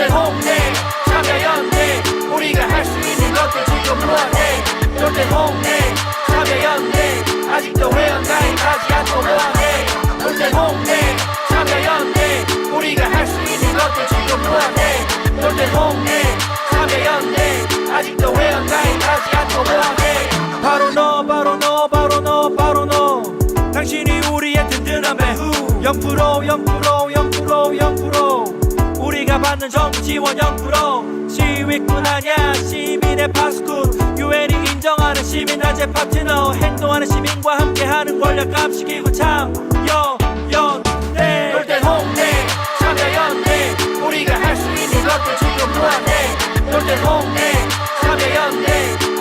놀때 홍대 참여연대 우리가 할 수 있는 것들 지금 뭐하네 놀때 홍대 참여연대 아직도 회원가입하지 않고 뭐하네 놀때 홍대 참여연대 우리가 할 수 있는 것들 지금 뭐하네 놀때 홍대 참여연대 아직도 회원가입하지 않고 뭐하네 바로 너 바로 너 바로 너 바로 너 당신이 우리의 든든한 배후 0% 0% 0% 0% 우리가 받는 정부 지원 0% 시위꾼 아냐 시민의 파수꾼 유엔이 인정하는 시민단체 파트너 행동하는 시민과 함께하는 권력 감시기구 참여연대 놀때 홍대 참여연대 우리가 할 수 있는 것들 지금 뭐하네 놀때 홍대 참여연대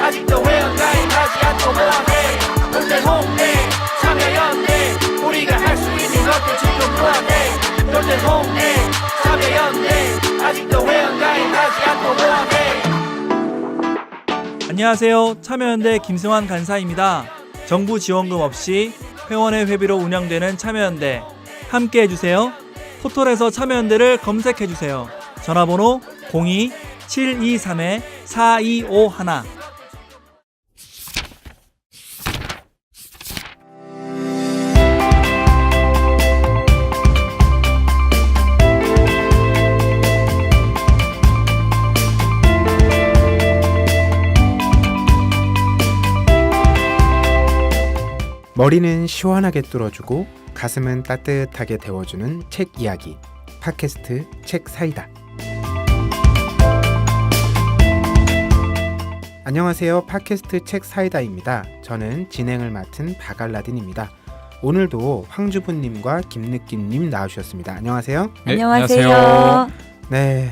아직도 회원가입하지 않고 뭐하네 놀때 홍대 참여연대 우리가 할 수 있는 것들 지금 뭐하네 놀때 홍대 참여연대 아직도 회원가입하지 않고 뭐하네. 안녕하세요. 참여연대 김승환 간사입니다. 정부 지원금 없이 회원의 회비로 운영되는 참여연대 함께 해주세요. 포털에서 참여연대를 검색해주세요. 전화번호 02-723-4251 머리는 시원하게 뚫어주고 가슴은 따뜻하게 데워주는 책 이야기 팟캐스트 책 사이다. 안녕하세요. 팟캐스트 책 사이다입니다. 저는 진행을 맡은 바갈라딘입니다. 오늘도 황주부님과 김느낌님 나와주셨습니다. 안녕하세요. 네, 안녕하세요. 네,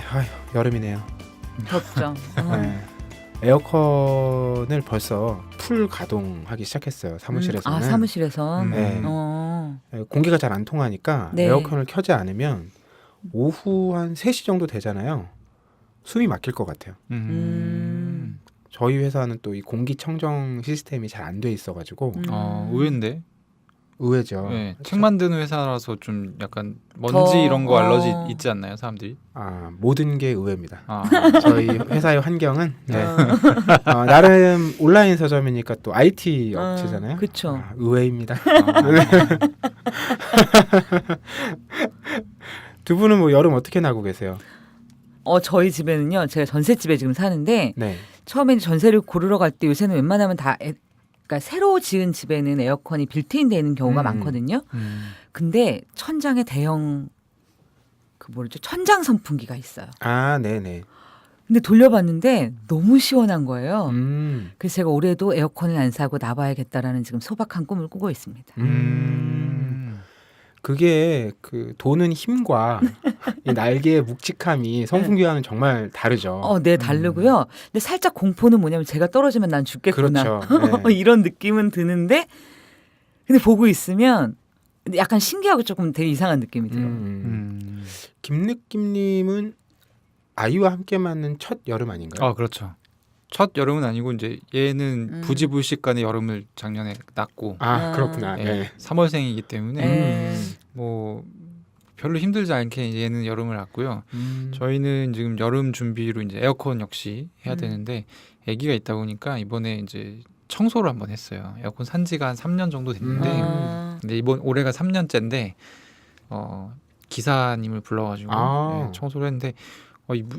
여름이네요. 덥죠. 네. 에어컨을 벌써 풀 가동하기 시작했어요. 사무실에서는. 사무실에서. 네. 공기가 잘 안 통하니까 네. 에어컨을 켜지 않으면 오후 한 3시 정도 되잖아요. 숨이 막힐 것 같아요. 저희 회사는 또 이 공기청정 시스템이 잘 안 돼 있어가지고 의외인데. 의외죠. 네, 그렇죠? 책 만드는 회사라서 좀 약간 먼지 더, 이런 거 알러지 있지 않나요, 사람들이? 모든 게 의외입니다. 아, 저희 회사의 환경은 나름 온라인 서점이니까 또 IT 업체잖아요. 그렇죠. 의외입니다. 두 분은 뭐 여름 어떻게 나고 계세요? 저희 집에는요. 제가 전셋집에 지금 사는데 네. 처음에 전세를 고르러 갈 때 요새는 웬만하면 다 그러니까 새로 지은 집에는 에어컨이 빌트인 돼 있는 경우가 많거든요. 근데 천장에 대형 천장 선풍기가 있어요. 네네. 근데 돌려봤는데 너무 시원한 거예요. 음. 그래서 제가 올해도 에어컨을 안 사고 나봐야겠다라는 지금 소박한 꿈을 꾸고 있습니다. 그게 그 도는 힘과 이 날개의 묵직함이 선풍기와는 정말 다르죠. 네, 다르고요. 근데 살짝 공포는 뭐냐면 제가 떨어지면 난 죽겠구나. 그렇죠. 네. 이런 느낌은 드는데 근데 보고 있으면 약간 신기하고 조금 되게 이상한 느낌이 들어요. 김느낌님은 아이와 함께 맞는 첫 여름 아닌가요? 그렇죠. 첫 여름은 아니고 이제 얘는 부지불식간에 여름을 작년에 났고 그렇구나. 예, 네. 3월생이기 때문에 네. 뭐 별로 힘들지 않게 얘는 여름을 났고요. 저희는 지금 여름 준비로 이제 에어컨 역시 해야 되는데 아기가 있다 보니까 이번에 이제 청소를 한번 했어요. 에어컨 산 지가 한 3년 정도 됐는데 근데 올해가 3년째인데 기사님을 불러가지고 청소를 했는데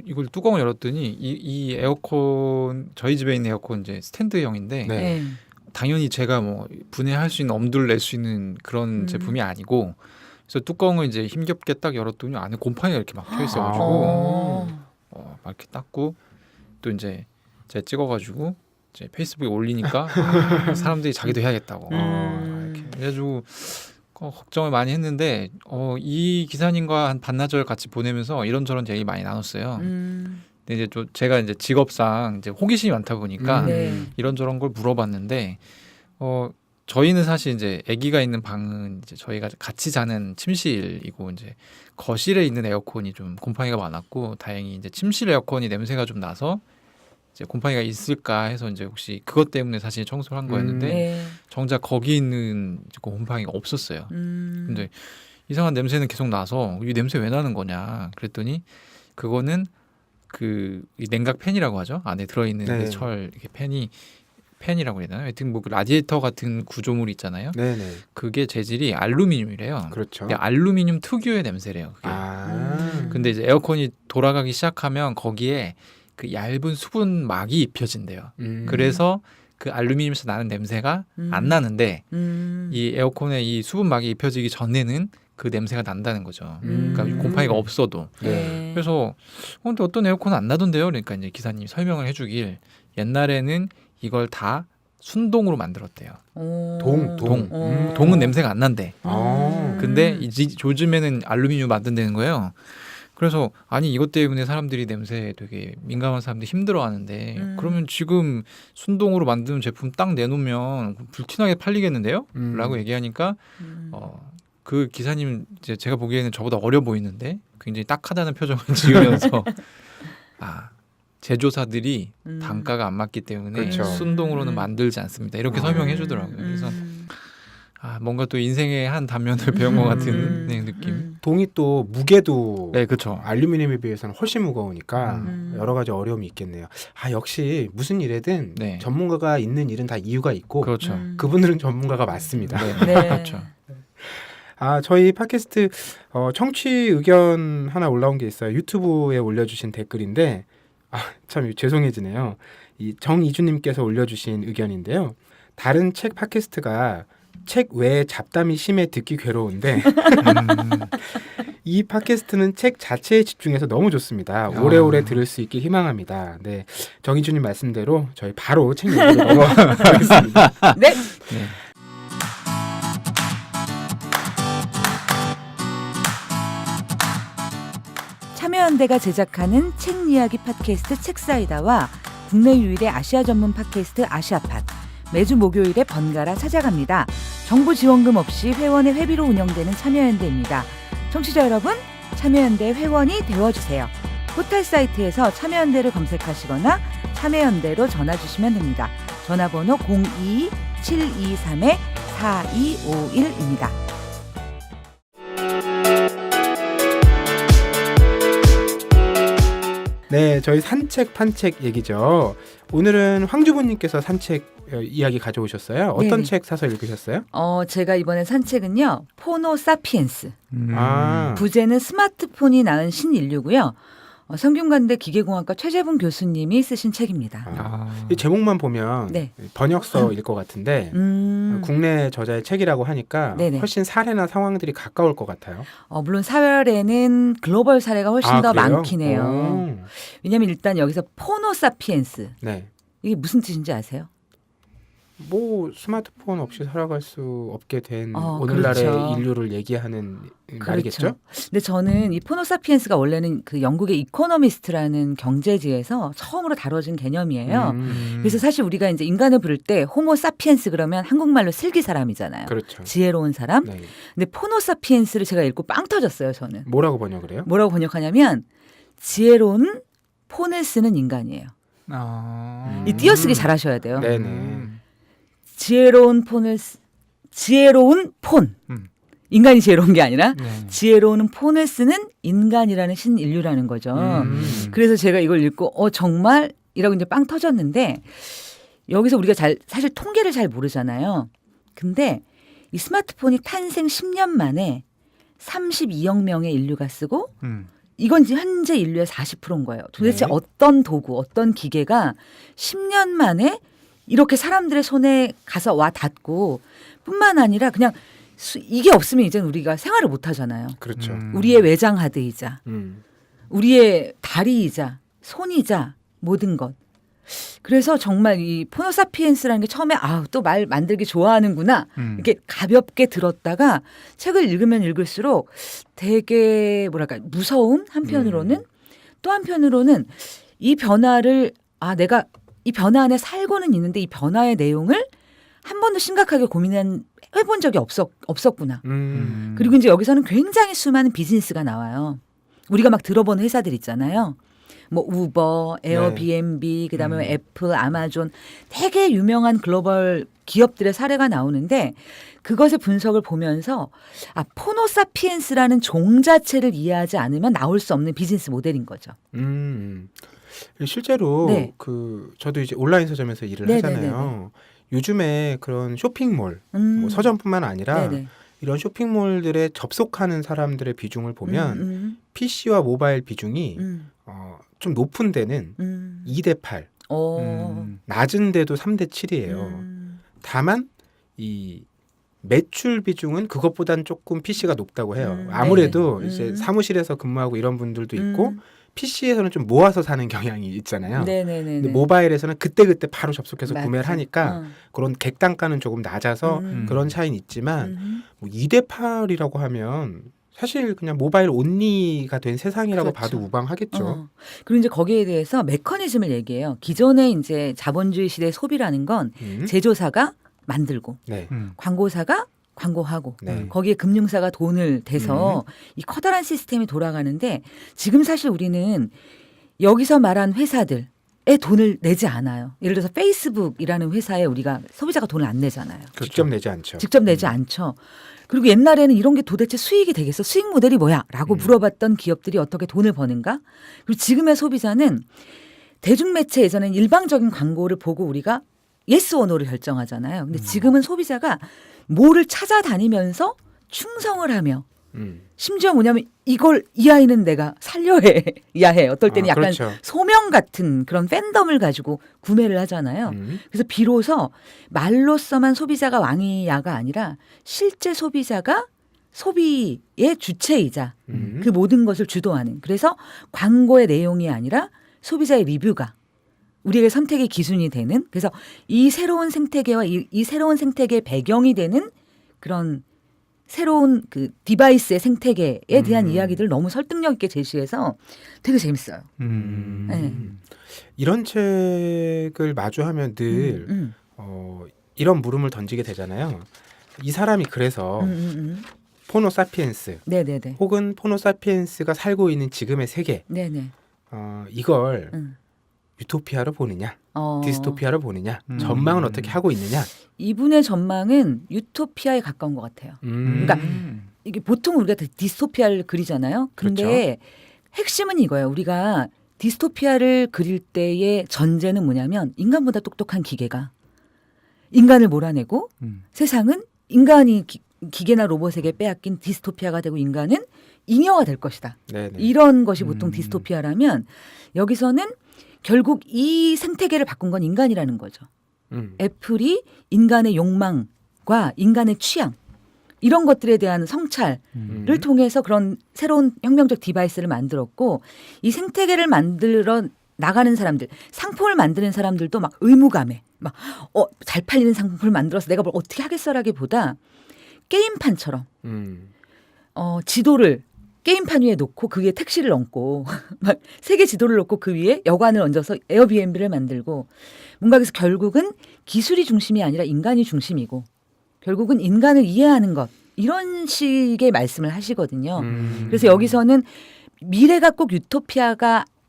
이걸 뚜껑을 열었더니 이 에어컨 저희 집에 있는 에어컨 이제 스탠드형인데 네. 당연히 제가 뭐 분해할 수 있는 엄두를 낼 수 있는 그런 제품이 아니고 그래서 뚜껑을 이제 힘겹게 딱 열었더니 안에 곰팡이가 이렇게 막 펴 있어가지고 막 이렇게 닦고 또 이제 제가 찍어가지고 이제 페이스북에 올리니까 사람들이 자기도 해야겠다고 이렇게 그래가지고 걱정을 많이 했는데 이 기사님과 한 반나절 같이 보내면서 이런저런 얘기 많이 나눴어요. 근데 이제 제가 이제 직업상 이제 호기심이 많다 보니까 이런저런 걸 물어봤는데 저희는 사실 이제 아기가 있는 방은 이제 저희가 같이 자는 침실이고 이제 거실에 있는 에어컨이 좀 곰팡이가 많았고 다행히 이제 침실 에어컨이 냄새가 좀 나서 이제 곰팡이가 있을까 해서 이제 혹시 그것 때문에 사실 청소를 한 거였는데 정작 거기 있는 곰팡이가 없었어요. 근데 이상한 냄새는 계속 나서 이 냄새 왜 나는 거냐 그랬더니 그거는 이 냉각 팬이라고 하죠. 안에 들어있는 네. 그 철 이렇게 팬이라고 해야 되나? 하여튼 뭐 그 라디에이터 같은 구조물 있잖아요. 네네. 그게 재질이 알루미늄이래요. 그렇죠. 근데 알루미늄 특유의 냄새래요. 그게. 근데 이제 에어컨이 돌아가기 시작하면 거기에 그 얇은 수분막이 입혀진대요. 그래서 그 알루미늄에서 나는 냄새가 안 나는데 이 에어컨에 이 수분막이 입혀지기 전에는 그 냄새가 난다는 거죠. 그러니까 곰팡이가 없어도. 네. 그래서 근데 어떤 에어컨은 안 나던데요? 그러니까 이제 기사님이 설명을 해주길 옛날에는 이걸 다 순동으로 만들었대요. 동. 동은 냄새가 안 난대. 아. 근데 이제 요즘에는 알루미늄 만든다는 거예요. 그래서 아니 이것 때문에 사람들이 냄새에 되게 민감한 사람들이 힘들어하는데 그러면 지금 순동으로 만든 제품 딱 내놓으면 불티나게 팔리겠는데요? 라고 얘기하니까 그 기사님 이제 제가 보기에는 저보다 어려 보이는데 굉장히 딱하다는 표정을 지으면서 제조사들이 단가가 안 맞기 때문에 그렇죠. 순동으로는 만들지 않습니다. 이렇게 설명해 주더라고요. 그래서 뭔가 또 인생의 한 단면을 배운 것 같은 느낌. 동이 또 무게도 네, 그렇죠. 알루미늄에 비해서는 훨씬 무거우니까 여러 가지 어려움이 있겠네요. 역시 무슨 일에든 네. 전문가가 있는 일은 다 이유가 있고 그렇죠. 그분들은 전문가가 맞습니다. 네, 네. 그렇죠. 저희 팟캐스트 청취 의견 하나 올라온 게 있어요. 유튜브에 올려주신 댓글인데 참 죄송해지네요. 이 정이주님께서 올려주신 의견인데요. 다른 책 팟캐스트가 책 외에 잡담이 심해 듣기 괴로운데 이 팟캐스트는 책 자체에 집중해서 너무 좋습니다. 오래오래 들을 수 있길 희망합니다. 네, 정희준님 말씀대로 저희 바로 책 얘기로 넘어가겠습니다. 네. 네. 참여연대가 제작하는 책 이야기 팟캐스트 책사이다와 국내 유일의 아시아 전문 팟캐스트 아시아팟 매주 목요일에 번갈아 찾아갑니다. 정부 지원금 없이 회원의 회비로 운영되는 참여연대입니다. 청취자 여러분, 참여연대 회원이 되어주세요. 포털 사이트에서 참여연대를 검색하시거나 참여연대로 전화 주시면 됩니다. 전화번호 02-723-4251입니다. 네, 저희 산책 판책 얘기죠. 오늘은 황주부님께서 산책 이야기 가져오셨어요. 어떤 네네. 책 사서 읽으셨어요? 제가 이번에 산 책은요. 포노 사피엔스. 아, 부제는 스마트폰이 낳은 신인류고요. 성균관대 기계공학과 최재분 교수님이 쓰신 책입니다. 이 제목만 보면 네. 번역서일 것 같은데 국내 저자의 책이라고 하니까 네네. 훨씬 사례나 상황들이 가까울 것 같아요. 물론 사회에는 글로벌 사례가 훨씬 더 그래요? 많긴 해요. 왜냐하면 일단 여기서 포노 사피엔스 네. 이게 무슨 뜻인지 아세요? 뭐 스마트폰 없이 살아갈 수 없게 된 오늘날의 그렇죠. 인류를 얘기하는 말이겠죠? 근데 저는 이 포노 사피엔스가 원래는 그 영국의 이코노미스트라는 경제지에서 처음으로 다뤄진 개념이에요. 그래서 사실 우리가 이제 인간을 부를 때 호모 사피엔스 그러면 한국말로 슬기 사람이잖아요. 그렇죠. 지혜로운 사람. 네. 근데 포노 사피엔스를 제가 읽고 빵 터졌어요. 저는. 뭐라고 번역을 해요? 뭐라고 번역하냐면 지혜로운 폰을 쓰는 인간이에요. 이 띄어쓰기 잘하셔야 돼요. 네네. 지혜로운 폰. 인간이 지혜로운 게 아니라 네. 지혜로운 폰을 쓰는 인간이라는 신인류라는 거죠. 그래서 제가 이걸 읽고 정말 이라고 이제 빵 터졌는데 여기서 우리가 사실 통계를 잘 모르잖아요. 근데 이 스마트폰이 탄생 10년 만에 32억 명의 인류가 쓰고 이건 지금 현재 인류의 40%인 거예요. 도대체 네. 어떤 도구, 어떤 기계가 10년 만에 이렇게 사람들의 손에 가서 와 닿고 뿐만 아니라 그냥 이게 없으면 이제는 우리가 생활을 못 하잖아요. 그렇죠. 우리의 외장 하드이자 우리의 다리이자 손이자 모든 것. 그래서 정말 이 포노사피엔스라는 게 처음에 또 말 만들기 좋아하는구나 이렇게 가볍게 들었다가 책을 읽으면 읽을수록 되게 뭐랄까 무서운 한편으로는 또 한편으로는 이 변화를 내가 이 변화 안에 살고는 있는데 이 변화의 내용을 한 번도 심각하게 해본 적이 없었구나. 그리고 이제 여기서는 굉장히 수많은 비즈니스가 나와요. 우리가 막 들어본 회사들 있잖아요. 뭐 우버, 에어비앤비, 그다음에 애플, 아마존 되게 유명한 글로벌 기업들의 사례가 나오는데 그것의 분석을 보면서 포노사피엔스라는 종 자체를 이해하지 않으면 나올 수 없는 비즈니스 모델인 거죠. 실제로 네. 저도 이제 온라인 서점에서 일을 네네네네. 하잖아요. 요즘에 그런 쇼핑몰, 음. 뭐 서점뿐만 아니라 네네. 이런 쇼핑몰들에 접속하는 사람들의 비중을 보면 PC와 모바일 비중이 좀 높은 데는 2대 8, 낮은 데도 3대 7이에요. 다만 이 매출 비중은 그것보단 조금 PC가 높다고 해요. 아무래도 네네. 이제 사무실에서 근무하고 이런 분들도 있고 PC에서는 좀 모아서 사는 경향이 있잖아요. 네네네. 근데 모바일에서는 그때그때 바로 접속해서 맞지. 구매를 하니까 그런 객단가는 조금 낮아서 그런 차이는 있지만 뭐 2대 8이라고 하면 사실 그냥 모바일 온리가 된 세상이라고 그렇죠. 봐도 무방하겠죠. 그리고 이제 거기에 대해서 메커니즘을 얘기해요. 기존의 이제 자본주의 시대의 소비라는 건 제조사가 만들고 네. 광고사가 광고하고 네. 거기에 금융사가 돈을 대서 이 커다란 시스템이 돌아가는데 지금 사실 우리는 여기서 말한 회사들에 돈을 내지 않아요. 예를 들어서 페이스북이라는 회사에 우리가 소비자가 돈을 안 내잖아요. 직접 내지 않죠. 직접 내지 않죠. 그리고 옛날에는 이런 게 도대체 수익이 되겠어? 수익 모델이 뭐야? 라고 물어봤던 기업들이 어떻게 돈을 버는가? 그리고 지금의 소비자는 대중매체에서는 일방적인 광고를 보고 우리가 예스 or 노를 결정하잖아요. 근데 지금은 소비자가 뭐를 찾아다니면서 충성을 하며 심지어 뭐냐면 이걸 이 아이는 내가 살려야 해. 어떨 때는 약간 그렇죠. 소명 같은 그런 팬덤을 가지고 구매를 하잖아요. 그래서 비로소 말로써만 소비자가 왕이야가 아니라 실제 소비자가 소비의 주체이자 그 모든 것을 주도하는. 그래서 광고의 내용이 아니라 소비자의 리뷰가 우리에게 선택의 기준이 되는. 그래서 이 새로운 생태계와 이 새로운 생태계의 배경이 되는 그런 새로운 그 디바이스의 생태계에 대한 이야기들을 너무 설득력 있게 제시해서 되게 재밌어요. 네. 이런 책을 마주하면 늘 이런 물음을 던지게 되잖아요. 이 사람이 그래서 포노사피엔스 네네네. 혹은 포노사피엔스가 살고 있는 지금의 세계 네네. 이걸 유토피아로 보느냐 어. 디스토피아로 보느냐 전망은 어떻게 하고 있느냐. 이분의 전망은 유토피아에 가까운 것 같아요. 그러니까 이게 보통 우리가 디스토피아를 그리잖아요. 근데 그렇죠. 핵심은 이거예요. 우리가 디스토피아를 그릴 때의 전제는 뭐냐면 인간보다 똑똑한 기계가 인간을 몰아내고 세상은 인간이 기계나 로봇에게 빼앗긴 디스토피아가 되고 인간은 잉여가 될 것이다. 네네. 이런 것이 보통 디스토피아라면 여기서는 결국 이 생태계를 바꾼 건 인간이라는 거죠. 애플이 인간의 욕망과 인간의 취향 이런 것들에 대한 성찰을 통해서 그런 새로운 혁명적 디바이스를 만들었고 이 생태계를 만들어 나가는 사람들, 상품을 만드는 사람들도 막 의무감에 막 잘 팔리는 상품을 만들어서 내가 뭘 어떻게 하겠어라기보다 게임판처럼 지도를 게임판 위에 놓고 그 위에 택시를 얹고 막 세계 지도를 놓고 그 위에 여관을 얹어서 에어비앤비를 만들고 뭔가 그래서 결국은 기술이 중심이 아니라 인간이 중심이고 결국은 인간을 이해하는 것 이런 식의 말씀을 하시거든요. 그래서 여기서는 미래가 꼭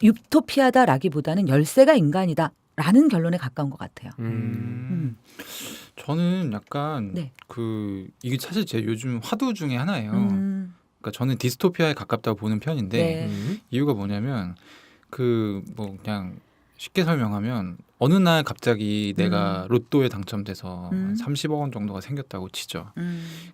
유토피아다라기보다는 열쇠가 인간이다라는 결론에 가까운 것 같아요. 저는 약간 네. 이게 사실 제 요즘 화두 중에 하나예요. 그러니까 저는 디스토피아에 가깝다고 보는 편인데 네. 이유가 뭐냐면 뭐 그냥 쉽게 설명하면 어느 날 갑자기 내가 로또에 당첨돼서 한 30억 원 정도가 생겼다고 치죠.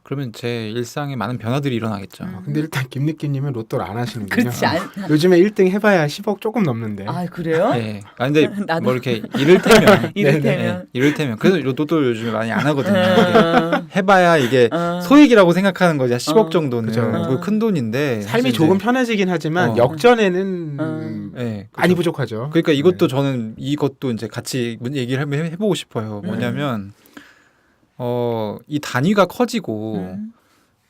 그러면 제 일상에 많은 변화들이 일어나겠죠. 근데 일단 김느끼님은 로또를 안 하시는군요. 그렇지 않. 요즘에 1등 해봐야 10억 조금 넘는데. 아 그래요? 네. 근데 나도. 뭐 이렇게 이를테면 이를테면. 이를테면 그래서 로또도 요즘에 많이 안 하거든요. 이게 해봐야 이게 소액이라고 생각하는 거지. 10억 정도는 그죠. 그거 큰 돈인데 삶이 사실 조금 이제 편해지긴 하지만 역전에는 네, 많이 그죠. 부족하죠. 그러니까 이것도 저는 이것도 이제 같이 얘기를 한번 해보고 싶어요. 뭐냐면 이 단위가 커지고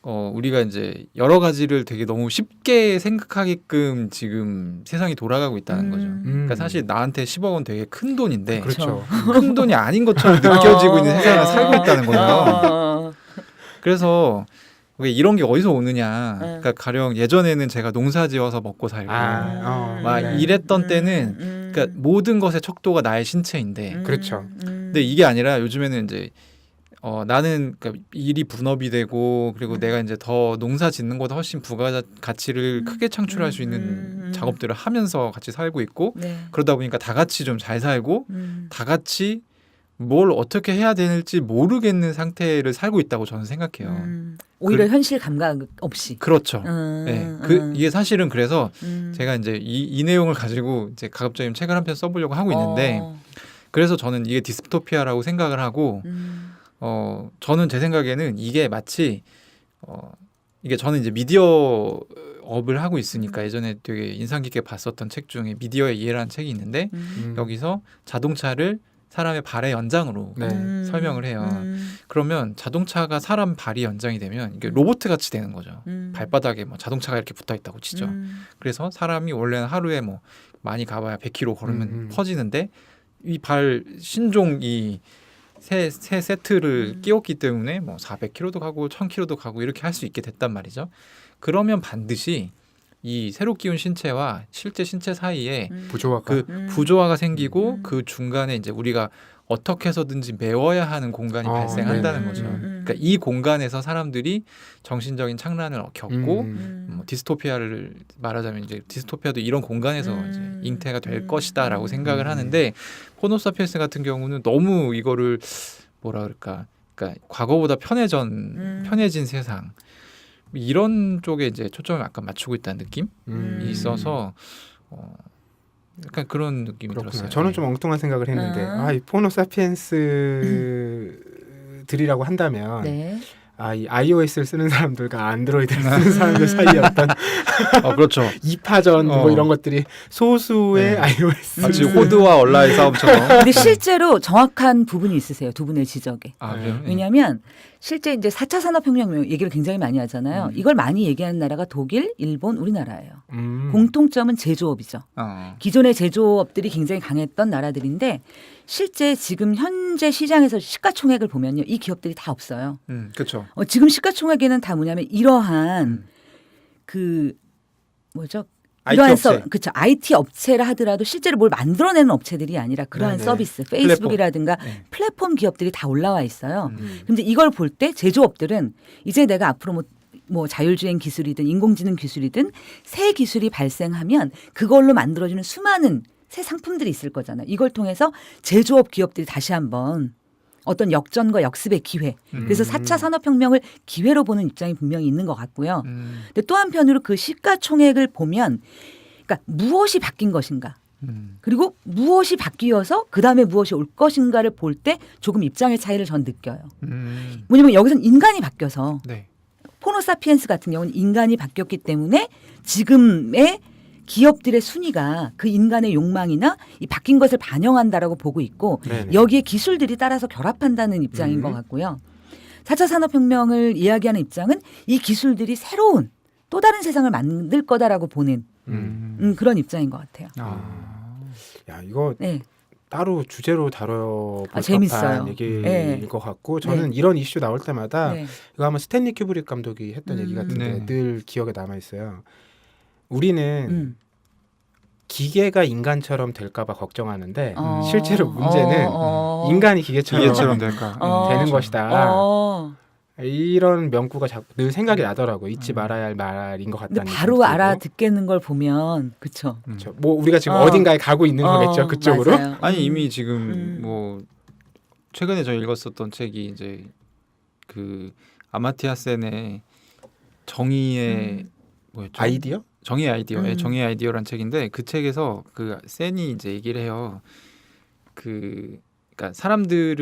우리가 이제 여러 가지를 되게 너무 쉽게 생각하게끔 지금 세상이 돌아가고 있다는 거죠. 그러니까 사실 나한테 10억 원 되게 큰 돈인데 그렇죠. 큰 돈이 아닌 것처럼 느껴지고 있는 세상을 살고 있다는 거예요. 그래서 왜 이런 게 어디서 오느냐. 네. 그러니까 가령 예전에는 제가 농사지어서 먹고 살고 막 네. 이랬던 때는 그러니까 모든 것의 척도가 나의 신체인데 그렇죠. 근데 이게 아니라 요즘에는 이제 나는 그러니까 일이 분업이 되고 그리고 내가 이제 더 농사 짓는 것보다 훨씬 부가가치를 크게 창출할 수 있는 작업들을 하면서 같이 살고 있고 네. 그러다 보니까 다 같이 좀 잘 살고 다 같이 뭘 어떻게 해야 되는지 모르겠는 상태를 살고 있다고 저는 생각해요. 오히려 현실 감각 없이. 그렇죠. 네, 이게 사실은 그래서 제가 이제 이 내용을 가지고 이제 가급적이면 책을 한 편 써보려고 하고 있는데 그래서 저는 이게 디스토피아라고 생각을 하고 저는 제 생각에는 이게 마치 이게 저는 이제 미디어 업을 하고 있으니까 예전에 되게 인상 깊게 봤었던 책 중에 미디어의 이해라는 책이 있는데 여기서 자동차를 사람의 발의 연장으로 네. 설명을 해요. 그러면 자동차가 사람 발이 연장이 되면 이게 로봇 같이 되는 거죠. 발바닥에 뭐 자동차가 이렇게 붙어 있다고 치죠. 그래서 사람이 원래는 하루에 뭐 많이 가봐야 100km 걸으면 퍼지는데 이 발 신종 이 세 세트를 끼웠기 때문에 뭐 400km도 가고 1000km도 가고 이렇게 할 수 있게 됐단 말이죠. 그러면 반드시 이 새로 끼운 신체와 실제 신체 사이에 부조화가 그 부조화가 생기고 그 중간에 이제 우리가 어떻게 해서든지 메워야 하는 공간이 발생한다는 네네. 거죠. 그러니까 이 공간에서 사람들이 정신적인 창란을 겪고 뭐 디스토피아를 말하자면 이제 디스토피아도 이런 공간에서 이제 잉태가 될 것이다라고 생각을 하는데 호모사피엔스 같은 경우는 너무 이거를 뭐라 그럴까? 그러니까 과거보다 편해진 세상 이런 쪽에 이제 초점을 약간 맞추고 있다는 느낌이 있어서 약간 그런 느낌이 그렇구나. 들었어요. 저는 좀 엉뚱한 생각을 했는데 이 포노사피엔스들이라고 한다면 네. 이 iOS를 쓰는 사람들과 안드로이드를 쓰는 사람들 사이에 어떤 그렇죠. 이파전 뭐 이런 것들이 소수의 네. iOS 마치 호드와 얼라의 싸움처럼. 근데 실제로 정확한 부분이 있으세요. 두 분의 지적에. 아, 그래요? 왜냐하면 실제 이제 4차 산업혁명 얘기를 굉장히 많이 하잖아요. 이걸 많이 얘기하는 나라가 독일, 일본, 우리나라예요. 공통점은 제조업이죠. 기존의 제조업들이 굉장히 강했던 나라들인데 실제 지금 현재 시장에서 시가총액을 보면요. 이 기업들이 다 없어요. 그렇죠. 지금 시가총액에는 다 뭐냐면 이러한 그 뭐죠? IT 이러한 업체. 그렇죠. IT 업체라 하더라도 실제로 뭘 만들어내는 업체들이 아니라 그러한 네네. 서비스, 페이스북이라든가 네. 플랫폼 기업들이 다 올라와 있어요. 근데 이걸 볼 때 제조업들은 이제 내가 앞으로 뭐 자율주행 기술이든 인공지능 기술이든 새 기술이 발생하면 그걸로 만들어지는 수많은 새 상품들이 있을 거잖아요. 이걸 통해서 제조업 기업들이 다시 한번 어떤 역전과 역습의 기회. 그래서 4차 산업혁명을 기회로 보는 입장이 분명히 있는 것 같고요. 근데 또 한편으로 그 시가총액을 보면 그러니까 무엇이 바뀐 것인가. 그리고 무엇이 바뀌어서 그다음에 무엇이 올 것인가를 볼 때 조금 입장의 차이를 전 느껴요. 뭐냐면 여기서는 인간이 바뀌어서 네. 호모사피엔스 같은 경우는 인간이 바뀌었기 때문에 지금의 기업들의 순위가 그 인간의 욕망이나 이 바뀐 것을 반영한다라고 보고 있고 네네. 여기에 기술들이 따라서 결합한다는 입장인 것 같고요. 4차 산업혁명을 이야기하는 입장은 이 기술들이 새로운 또 다른 세상을 만들 거다라고 보는 그런 입장인 것 같아요. 야 이거 네. 따로 주제로 다뤄볼 재밌어요. 법한 얘기일 네. 것 같고 저는 이런 이슈 나올 때마다 네. 이거 아마 스탠리 큐브릭 감독이 했던 얘기 같은데 네. 늘 기억에 남아 있어요. 우리는 음. 기계가 인간처럼 될까봐 걱정하는데 어. 실제로 문제는 인간이 기계처럼 기계처럼 될까? 되는 어. 것이다. 어. 이런 명구가 자꾸 늘 생각이 나더라고. 잊지 말아야 할 말인 것 근데 같다는. 바로 알아듣겠는 걸 보면 그렇죠. 뭐 우리가 지금 어딘가에 가고 있는 거겠죠. 그쪽으로. 맞아요. 아니 이미 지금 뭐 최근에 저 읽었었던 책이 이제 그 아마티아 센의 정의의 뭐였죠? 아이디어? 정의의 아이디어의 정의의 아이디어란 책인데 그 책에서 그 센이 이제 얘기를 해요. 그러니까 사람들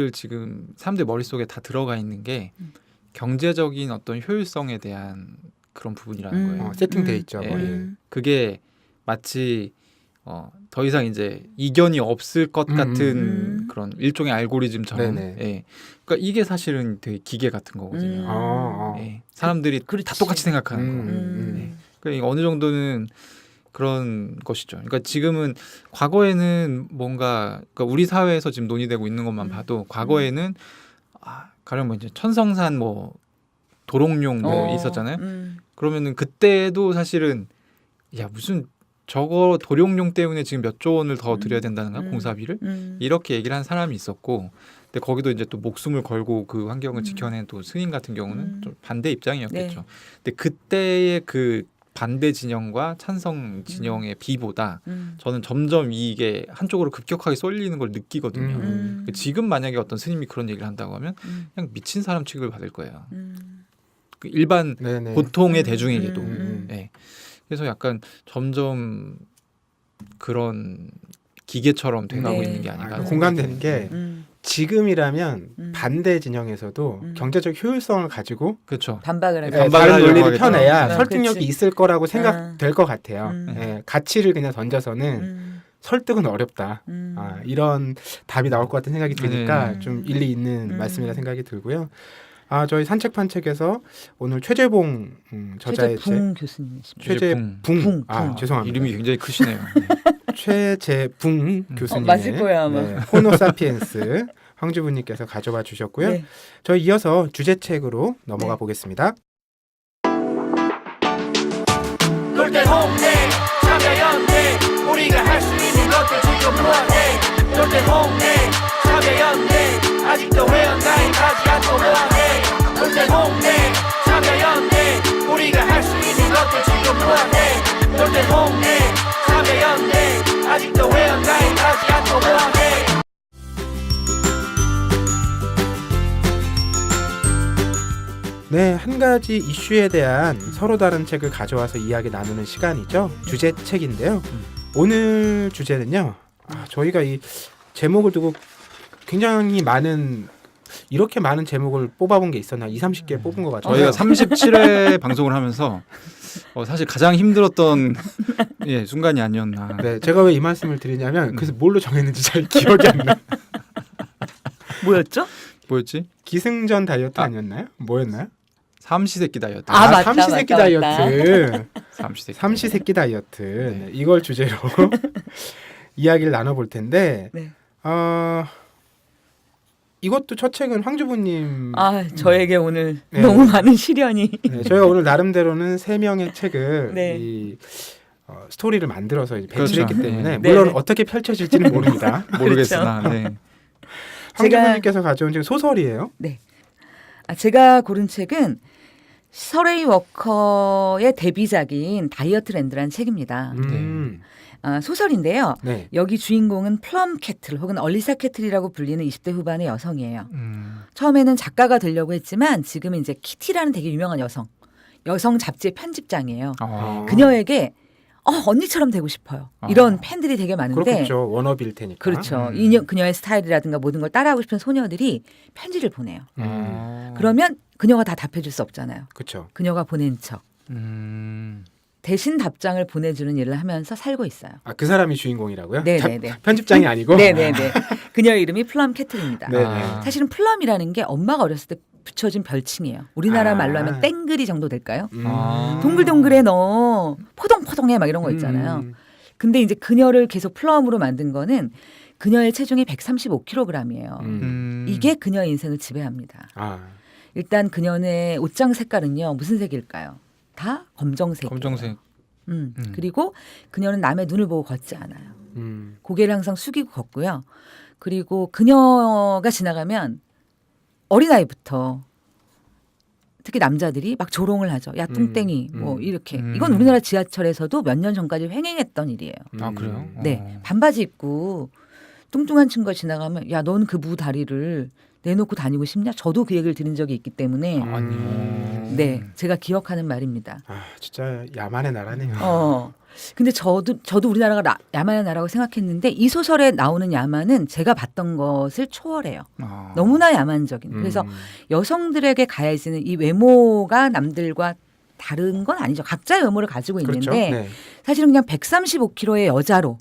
머릿속에 다 들어가 있는 게 경제적인 어떤 효율성에 대한 그런 부분이라는 거예요. 세팅돼 있죠. 예. 머리에. 그게 마치 더 이상 이제 이견이 없을 것 같은 그런 일종의 알고리즘처럼. 네네. 예. 그러니까 이게 사실은 되게 기계 같은 거거든요. 예. 사람들이 다 똑같이 생각하는 거. 예. 그러니까 어느 정도는 그런 것이죠. 그러니까 지금은 과거에는 뭔가 그러니까 우리 사회에서 지금 논의되고 있는 것만 봐도 과거에는 가령 뭐 이제 천성산 뭐 도롱뇽도 있었잖아요. 그러면은 그때도 사실은 야 무슨 저거 도룡뇽 때문에 지금 몇 조 원을 더 드려야 된다는가 공사비를 이렇게 얘기를 한 사람이 있었고, 근데 거기도 이제 또 목숨을 걸고 그 환경을 지켜낸 또 스님 같은 경우는 좀 반대 입장이었겠죠. 네. 근데 그때의 그 반대 진영과 찬성 진영의 비보다 저는 점점 이게 한쪽으로 급격하게 쏠리는 걸 느끼거든요. 지금 만약에 어떤 스님이 그런 얘기를 한다고 하면 그냥 미친 사람 취급을 받을 거예요. 그 일반 네네. 보통의 대중에게도. 음. 네. 그래서 약간 점점 그런 기계처럼 돼가고 네. 있는 게 아닌가. 공감되는 게 지금이라면 음. 반대 진영에서도 경제적 효율성을 가지고 그렇죠. 반박을 하죠. 네, 반박을 다른 하려고 논리를 하겠죠. 펴내야 아, 설득력이 그치. 있을 거라고 생각될 것 같아요. 음. 예, 가치를 그냥 던져서는 설득은 어렵다. 이런 답이 나올 것 같은 생각이 드니까 네. 좀 일리 있는 말씀이라 생각이 들고요. 저희 산책판책에서 오늘 최재봉 저자의 최재붕 교수님이십니다. 최재붕. 최재붕 붕. 죄송합니다. 이름이 굉장히 크시네요. 네. 최재붕 교수님 맞을 거야, 아마. 호노사피엔스 황주부님께서 가져와 주셨고요. 네. 저희 이어서 주제책으로 넘어가 네. 보겠습니다. 놀때 홍대 참여연대 우리가 할 수 있는 것들 지금 뭐해 놀때 홍대 참여연대 아직도 회원가입하지 않고 뭐해 놀때 홍대 참여연대 우리가 할 수 있는 것들 지금 뭐해 놀때 홍대 참여연대 아직도 회원가입하지 않고 뭐해. 네, 한 가지 이슈에 대한 서로 다른 책을 가져와서 이야기 나누는 시간이죠. 주제책인데요. 오늘 주제는요. 저희가 이 제목을 두고 굉장히 많은 이렇게 많은 제목을 뽑아본 게 있었나 20-30개 뽑은 것 같아요. 저희가 37회 방송을 하면서 사실 가장 힘들었던 예, 순간이 아니었나. 네, 제가 왜 이 말씀을 드리냐면 그래서 뭘로 정했는지 잘 기억이 안 나. 뭐였죠? 뭐였지? 기승전 다이어트 아니었나요? 뭐였나요? 삼시세끼 다이어트. 맞다, 삼시세끼 맞다, 다이어트. 삼시세끼. 삼시세끼 다이어트. 네, 이걸 주제로 이야기를 나눠볼 텐데 네. 이것도 첫 책은 황주부님. 저에게 오늘 네. 너무 많은 시련이. 네, 저희가 오늘 나름대로는 3명의 책을 네. 이 스토리를 만들어서 이제 그렇죠. 배치했기 때문에 네. 물론 네. 어떻게 펼쳐질지는 모릅니다. 모르겠으나. 네. 황주부님께서 가져온 책 소설이에요. 제가 고른 책은 서레이 워커의 데뷔작인 다이어트랜드라는 책입니다. 소설인데요. 네. 여기 주인공은 플럼 캐틀 혹은 얼리사 캐틀이라고 불리는 20대 후반의 여성이에요. 음. 처음에는 작가가 되려고 했지만 지금은 이제 키티라는 되게 유명한 여성 잡지의 편집장이에요. 그녀에게 언니처럼 되고 싶어요. 이런 팬들이 되게 많은데 그렇겠죠. 워너비일 테니까. 그렇죠. 그녀의 스타일이라든가 모든 걸 따라하고 싶은 소녀들이 편지를 보내요. 그러면 그녀가 다 답해줄 수 없잖아요. 그렇죠. 그녀가 보낸 척. 대신 답장을 보내주는 일을 하면서 살고 있어요. 그 사람이 주인공이라고요? 네네네. 편집장이 아니고? 네네네. 그녀의 이름이 플럼 캐틀입니다. 네네. 사실은 플럼이라는 게 엄마가 어렸을 때 붙여진 별칭이에요. 우리나라 말로 하면 땡그리 정도 될까요? 동글동글해 너 포동포동해 막 이런 거 있잖아요. 근데 이제 그녀를 계속 플럼으로 만든 거는 그녀의 체중이 135kg이에요. 이게 그녀의 인생을 지배합니다. 일단 그녀의 옷장 색깔은요. 무슨 색일까요? 다 검정색이에요. 검정색. 그리고 그녀는 남의 눈을 보고 걷지 않아요. 고개를 항상 숙이고 걷고요. 그리고 그녀가 지나가면 어린아이부터 특히 남자들이 막 조롱을 하죠. 야 뚱땡이 뭐 이렇게. 이건 우리나라 지하철에서도 몇 년 전까지 횡행했던 일이에요. 그래요? 네. 반바지 입고 뚱뚱한 친구가 지나가면 야 넌 그 무다리를 내놓고 다니고 싶냐? 저도 그 얘기를 들은 적이 있기 때문에 네, 제가 기억하는 말입니다. 진짜 야만의 나라네요. 근데 저도 우리나라가 야만의 나라고 생각했는데 이 소설에 나오는 야만은 제가 봤던 것을 초월해요. 너무나 야만적인. 그래서 여성들에게 가해지는 이 외모가 남들과 다른 건 아니죠. 각자의 외모를 가지고 있는데 그렇죠? 네. 사실은 그냥 135kg의 여자로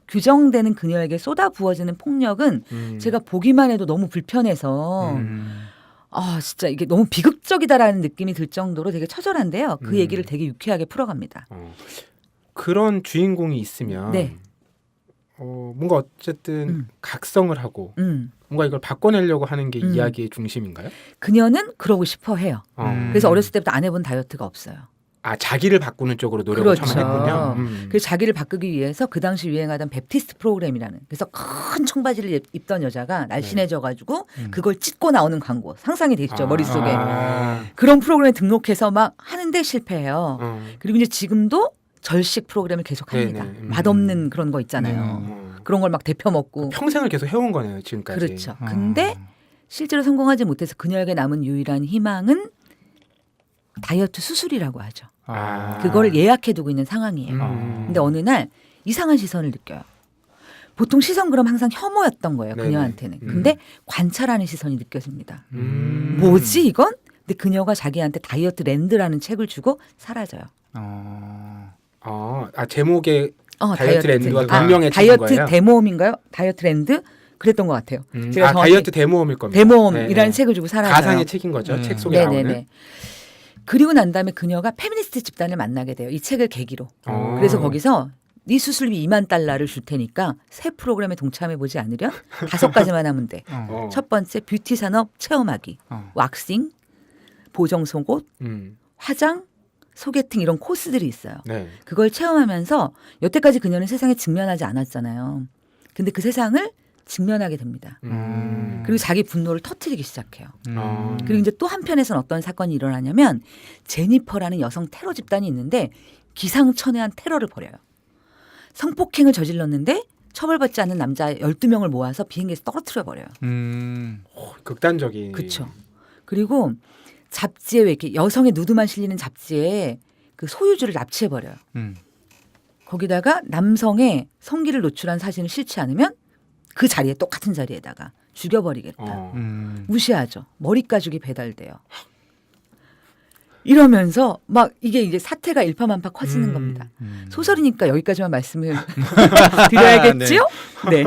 규정되는 그녀에게 쏟아 부어지는 폭력은 제가 보기만 해도 너무 불편해서 진짜 이게 너무 비극적이다라는 느낌이 들 정도로 되게 처절한데요. 그 얘기를 되게 유쾌하게 풀어갑니다. 그런 주인공이 있으면 네. 뭔가 어쨌든 각성을 하고 뭔가 이걸 바꿔내려고 하는 게 이야기의 중심인가요? 그녀는 그러고 싶어 해요. 그래서 어렸을 때부터 안 해본 다이어트가 없어요. 아 자기를 바꾸는 쪽으로 노력을 그렇죠. 처음 했군요. 그래서 자기를 바꾸기 위해서 그 당시 유행하던 베프티스트 프로그램이라는 그래서 큰 청바지를 입던 여자가 날씬해져가지고 그걸 찢고 나오는 광고 상상이 되시죠 머릿속에 그런 프로그램에 등록해서 막 하는데 실패해요. 그리고 이제 지금도 절식 프로그램을 계속합니다. 네네. 맛없는 그런 거 있잖아요. 그런 걸 막 데펴 먹고 평생을 계속 해온 거네요 지금까지. 그렇죠. 근데 실제로 성공하지 못해서 그녀에게 남은 유일한 희망은 다이어트 수술이라고 하죠. 그걸 예약해 두고 있는 상황이에요. 근데 어느 날 이상한 시선을 느껴요. 보통 시선 그럼 항상 혐오였던 거예요. 네네. 그녀한테는. 근데 관찰하는 시선이 느껴집니다. 뭐지 이건? 근데 그녀가 자기한테 다이어트 랜드라는 책을 주고 사라져요. 제목에 다이어트 랜드가 분명해진 다이어트 거예요. 대모험인가요? 다이어트 랜드? 그랬던 것 같아요. 제가 정확히 다이어트 대모험일 겁니다. 대모험이라는 네, 네. 책을 주고 사라져요. 가상의 책인 거죠. 책 속에 나오는. 네네네. 그리고 난 다음에 그녀가 페미니스트 집단을 만나게 돼요. 이 책을 계기로. 그래서 거기서 네 수술비 $20,000를 줄 테니까 새 프로그램에 동참해 보지 않으려 5가지만 하면 돼. 첫 번째 뷰티 산업 체험하기, 왁싱, 보정 속옷, 화장, 소개팅 이런 코스들이 있어요. 네. 그걸 체험하면서 여태까지 그녀는 세상에 직면하지 않았잖아요. 근데 그 세상을 직면하게 됩니다. 그리고 자기 분노를 터뜨리기 시작해요. 그리고 이제 또 한편에서는 어떤 사건이 일어나냐면 제니퍼라는 여성 테러 집단이 있는데 기상천외한 테러를 벌여요. 성폭행을 저질렀는데 처벌받지 않은 남자 12명을 모아서 비행기에서 떨어뜨려 버려요. 극단적인. 그렇죠. 그리고 잡지에 왜 이렇게 여성의 누드만 실리는 잡지에 그 소유주를 납치해 버려요. 거기다가 남성의 성기를 노출한 사진을 싫지 않으면 그 자리에 똑같은 자리에다가 죽여버리겠다. 무시하죠. 머리 가죽이 배달돼요. 이러면서 막 이게 이제 사태가 일파만파 커지는 겁니다. 소설이니까 여기까지만 말씀을 드려야겠지요? 네.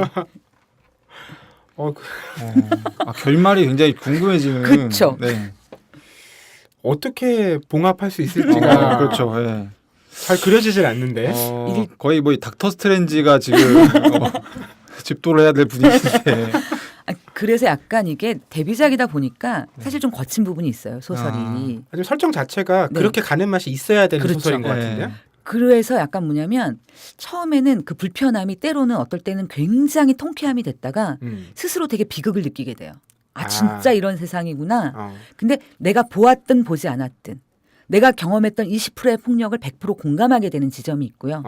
결말이 굉장히 궁금해지는. 그쵸. 네. 어떻게 봉합할 수 있을지가 그렇죠. 네. 잘 그려지질 않는데. 거의 뭐 닥터 스트레인지가 지금 집도를 해야 될 분위기인데. 그래서 약간 이게 데뷔작이다 보니까 사실 좀 거친 부분이 있어요. 소설이. 아주 설정 자체가 네. 그렇게 가는 맛이 있어야 되는 그렇죠. 소설인 것 같은데요. 그래서 약간 뭐냐면 처음에는 그 불편함이 때로는 어떨 때는 굉장히 통쾌함이 됐다가 스스로 되게 비극을 느끼게 돼요. 진짜 이런 세상이구나. 근데 내가 보았든 보지 않았든 내가 경험했던 20%의 폭력을 100% 공감하게 되는 지점이 있고요.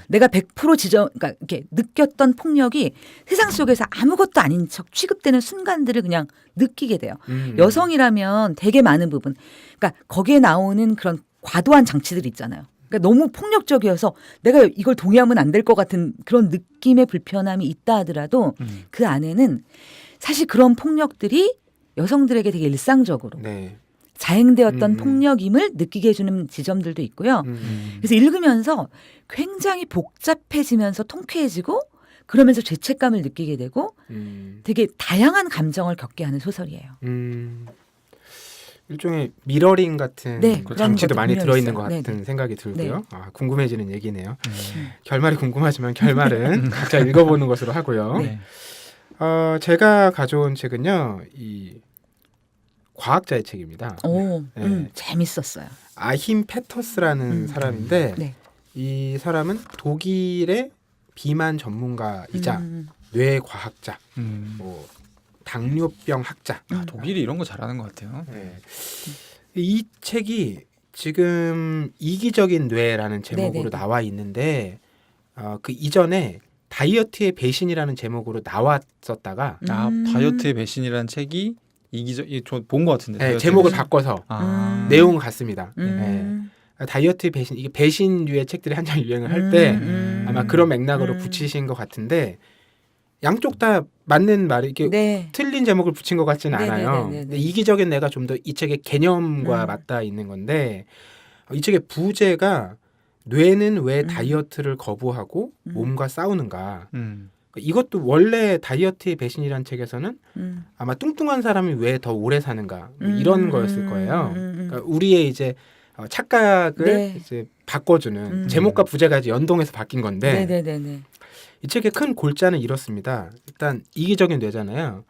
내가 100% 그러니까 이렇게 느꼈던 폭력이 세상 속에서 아무것도 아닌 척 취급되는 순간들을 그냥 느끼게 돼요. 여성이라면 되게 많은 부분, 그러니까 거기에 나오는 그런 과도한 장치들이 있잖아요. 그러니까 너무 폭력적이어서 내가 이걸 동의하면 안 될 것 같은 그런 느낌의 불편함이 있다 하더라도 그 안에는 사실 그런 폭력들이 여성들에게 되게 일상적으로 네. 자행되었던 폭력임을 느끼게 해주는 지점들도 있고요. 그래서 읽으면서 굉장히 복잡해지면서 통쾌해지고 그러면서 죄책감을 느끼게 되고 되게 다양한 감정을 겪게 하는 소설이에요. 일종의 미러링 같은 네, 그 그런 장치도 것도 많이 분명히 들어있는 있어요. 것 같은 네네. 생각이 들고요. 네. 궁금해지는 얘기네요. 결말이 궁금하지만 결말은 각자 읽어보는 것으로 하고요. 네. 제가 가져온 책은요. 이 과학자의 책입니다. 네. 재밌었어요. 아힘 페터스라는 사람인데 네. 이 사람은 독일의 비만 전문가이자 뇌과학자, 뭐 당뇨병 학자. 독일이 이런 거 잘하는 것 같아요. 네. 이 책이 지금 이기적인 뇌라는 제목으로 네네네. 나와 있는데 그 이전에 다이어트의 배신이라는 제목으로 나왔었다가 다이어트의 배신이라는 책이 저본 것 같은데. 네, 제목을 바꿔서 내용은 같습니다. 네. 다이어트의 배신, 이게 배신류의 책들이 한창 유행을 할 때 아마 그런 맥락으로 붙이신 것 같은데 양쪽 다 맞는 말이 이게 네. 틀린 제목을 붙인 것 같지는 않아요. 네네네네네. 근데 이기적인 내가 좀 더 이 책의 개념과 맞닿아 있는 건데 이 책의 부제가 뇌는 왜 다이어트를 거부하고 몸과 싸우는가. 이것도 원래 다이어트의 배신이라는 책에서는 아마 뚱뚱한 사람이 왜 더 오래 사는가 뭐 이런 거였을 거예요. 그러니까 우리의 이제 착각을 네. 이제 바꿔주는 제목과 부제가 이제 연동해서 바뀐 건데 네네네네. 이 책의 큰 골자는 이렇습니다. 일단 이기적인 뇌잖아요.